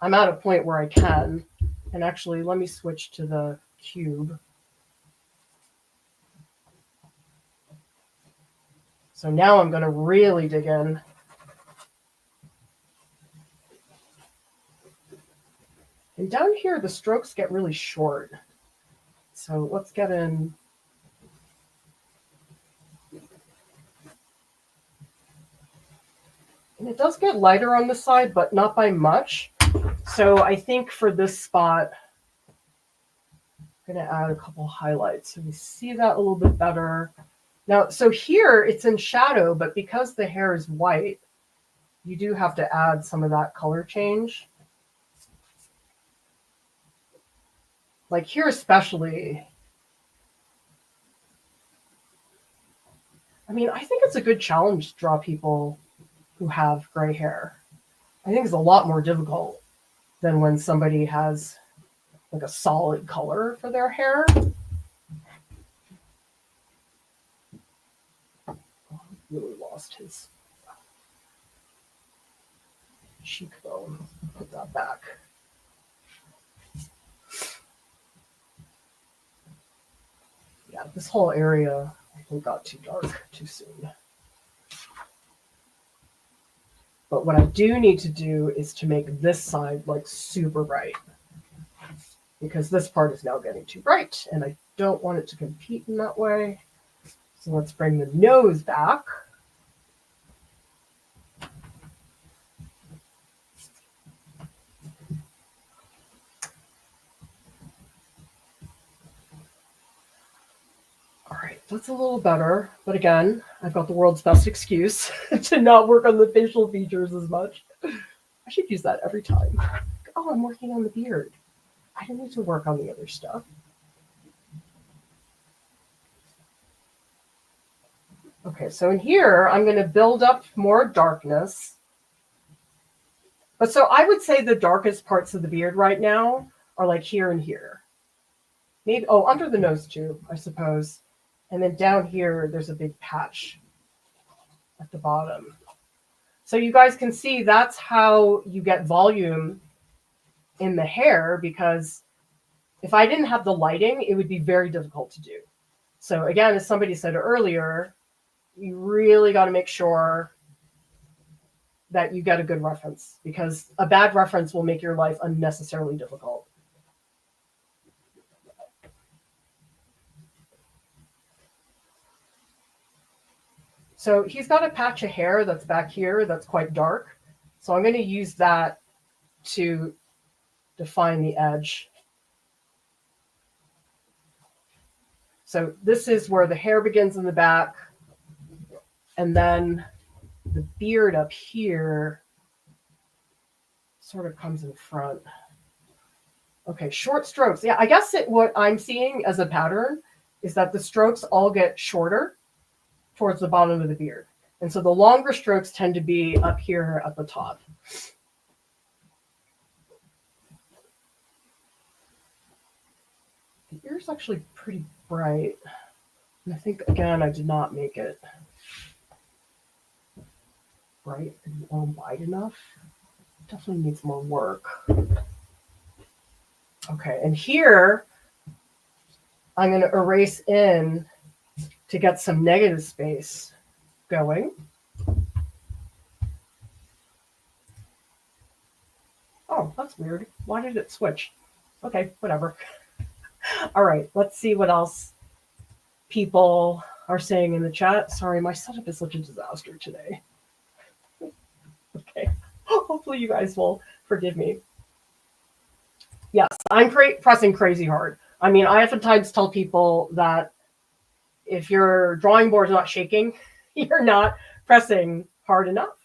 I'm at a point where I can. And actually, let me switch to the cube. So now I'm going to really dig in. And down here, the strokes get really short. So let's get in. And it does get lighter on this side, but not by much. So I think for this spot, I'm going to add a couple highlights so we see that a little bit better. Now, so here it's in shadow, but because the hair is white, you do have to add some of that color change. Like here especially, I mean, I think it's a good challenge to draw people who have gray hair. I think it's a lot more difficult than when somebody has like a solid color for their hair. Oh, he really lost his cheekbone. Put that back. Yeah, this whole area I think got too dark too soon. But what I do need to do is to make this side like super bright, because this part is now getting too bright and I don't want it to compete in that way. So let's bring the nose back. All right, that's a little better. But again, I've got the world's best excuse to not work on the facial features as much. I should use that every time. Oh, I'm working on the beard. I don't need to work on the other stuff. Okay, so in here, I'm going to build up more darkness. But so I would say the darkest parts of the beard right now are like here and here. Maybe, oh, under the nose too, I suppose. And then down here, there's a big patch at the bottom. So you guys can see that's how you get volume in the hair, because if I didn't have the lighting, it would be very difficult to do. So again, as somebody said earlier, you really got to make sure that you get a good reference, because a bad reference will make your life unnecessarily difficult. So he's got a patch of hair that's back here that's quite dark. So I'm going to use that to define the edge. So this is where the hair begins in the back, and then the beard up here sort of comes in front. Okay, short strokes. Yeah, I guess what I'm seeing as a pattern is that the strokes all get shorter towards the bottom of the beard. And so the longer strokes tend to be up here at the top. The ear's actually pretty bright. And I think, again, I did not make it bright or wide enough. It definitely needs more work. Okay, and here I'm going to erase in to get some negative space going. Oh, that's weird. Why did it switch? Okay, whatever. All right, let's see what else people are saying in the chat. Sorry, my setup is such a disaster today. Okay, hopefully you guys will forgive me. Yes, I'm pressing crazy hard. I mean, I oftentimes tell people that if your drawing board's not shaking, you're not pressing hard enough.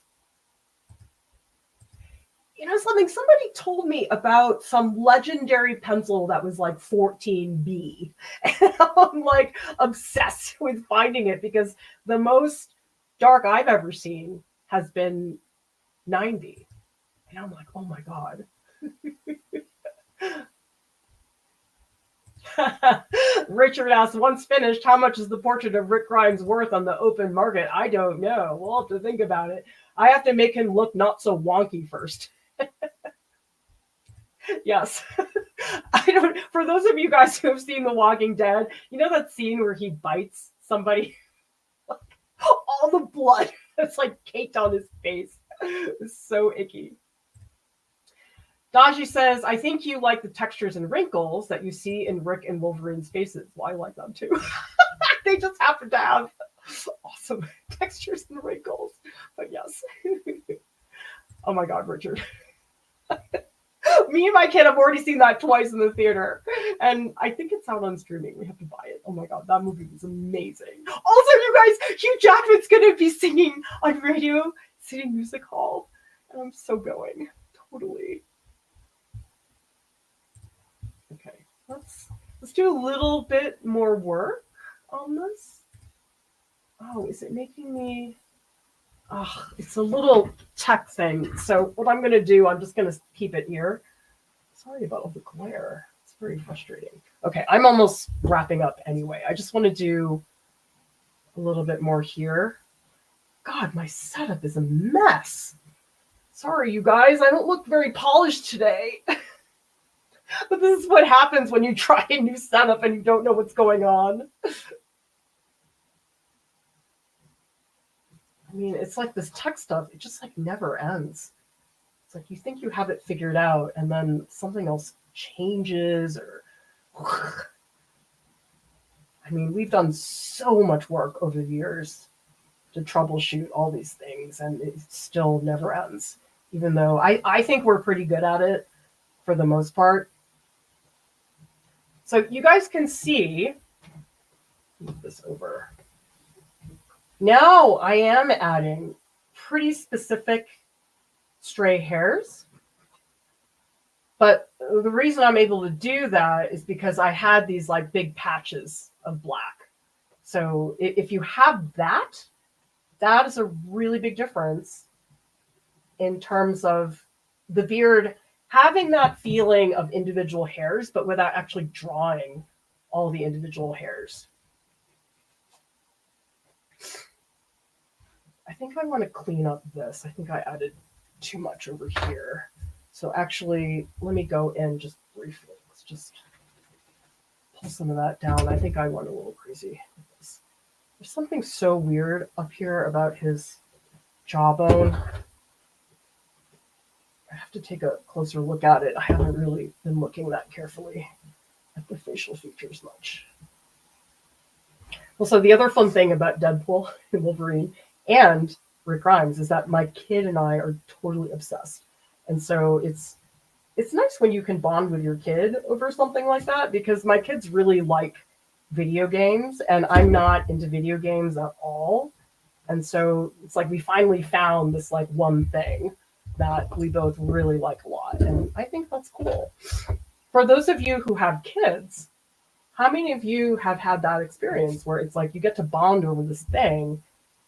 You know something? Somebody told me about some legendary pencil that was like 14B. And I'm like obsessed with finding it, because the most dark I've ever seen has been 9B. And I'm like, oh my God. Richard asks, once finished, how much is the portrait of Rick Grimes worth on the open market? I don't know. We'll have to think about it. I have to make him look not so wonky first. Yes. For those of you guys who have seen The Walking Dead, you know that scene where he bites somebody? All the blood that's like caked on his face. It's so icky. Daji says, I think you like the textures and wrinkles that you see in Rick and Wolverine's faces. Well, I like them too. They just happen to have awesome textures and wrinkles. But yes. Oh my God, Richard. Me and my kid have already seen that twice in the theater. And I think it's out on streaming. We have to buy it. Oh my God, that movie was amazing. Also, you guys, Hugh Jackman's going to be singing on Radio City Music Hall. And I'm so going. Totally. Okay, let's do a little bit more work on this. Oh, is it making me... Oh, it's a little tech thing. So what I'm going to do, I'm just going to keep it here. Sorry about all the glare. It's very frustrating. Okay, I'm almost wrapping up anyway. I just want to do a little bit more here. God, my setup is a mess. Sorry, you guys. I don't look very polished today. But this is what happens when you try a new setup and you don't know what's going on. I mean, it's like this tech stuff, it just like never ends. It's like you think you have it figured out and then something else changes, or I mean, we've done so much work over the years to troubleshoot all these things, and it still never ends. Even though I think we're pretty good at it for the most part. So you guys can see, move this over. Now I am adding pretty specific stray hairs. But the reason I'm able to do that is because I had these like big patches of black. So if you have that, that is a really big difference in terms of the beard having that feeling of individual hairs, but without actually drawing all the individual hairs. I think I want to clean up this. I think I added too much over here. So actually, let me go in just briefly. Let's just pull some of that down. I think I went a little crazy with this. There's something so weird up here about his jawbone. I have to take a closer look at it. I haven't really been looking that carefully at the facial features much. Well, so the other fun thing about Deadpool and Wolverine and Rick Grimes is that my kid and I are totally obsessed. And so it's nice when you can bond with your kid over something like that, because my kids really like video games and I'm not into video games at all. And so it's like we finally found this like one thing that we both really like a lot. And I think that's cool. For those of you who have kids, how many of you have had that experience where it's like you get to bond over this thing?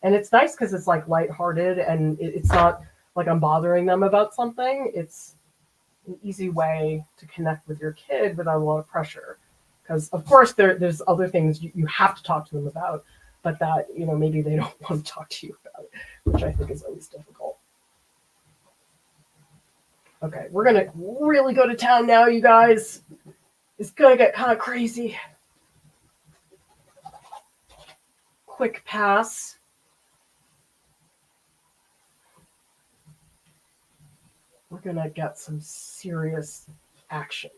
And it's nice because it's like lighthearted and it's not like I'm bothering them about something. It's an easy way to connect with your kid without a lot of pressure. Because of course there's other things you have to talk to them about, but that, you know, maybe they don't want to talk to you about, which I think is always difficult. Okay, we're gonna really go to town now, you guys. It's gonna get kind of crazy. Quick pass. We're gonna get some serious action.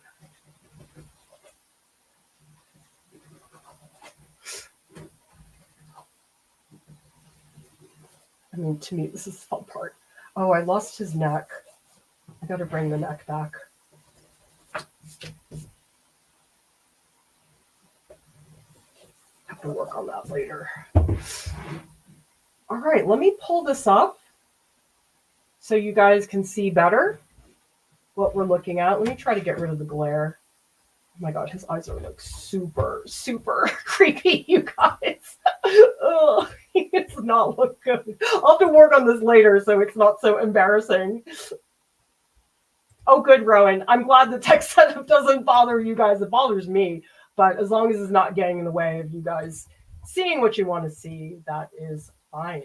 I mean, to me, this is the fun part. Oh, I lost his neck. I gotta bring the neck back. Have to work on that later. All right, let me pull this up so you guys can see better what we're looking at. Let me try to get rid of the glare. Oh my God, his eyes are like super, super creepy, you guys. Ugh, it's not look good. I'll have to work on this later so it's not so embarrassing. Oh, good, Rowan. I'm glad the text setup doesn't bother you guys. It bothers me. But as long as it's not getting in the way of you guys seeing what you want to see, that is fine.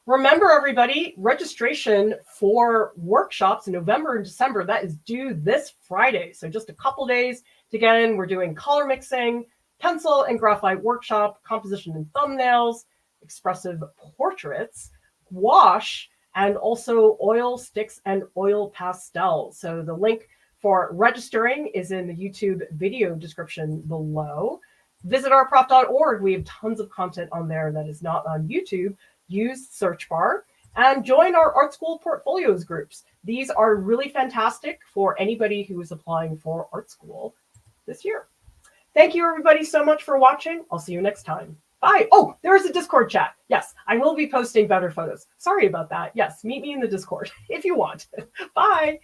Remember, everybody, registration for workshops in November and December, that is due this Friday. So just a couple days to get in. We're doing color mixing, pencil and graphite workshop, composition and thumbnails, expressive portraits, gouache, and also oil sticks and oil pastels. So the link for registering is in the YouTube video description below. Visit ourprof.org. We have tons of content on there that is not on YouTube. Use search bar and join our art school portfolios groups. These are really fantastic for anybody who is applying for art school this year. Thank you, everybody, so much for watching. I'll see you next time. Bye. Oh, there is a Discord chat. Yes, I will be posting better photos. Sorry about that. Yes, meet me in the Discord if you want. Bye.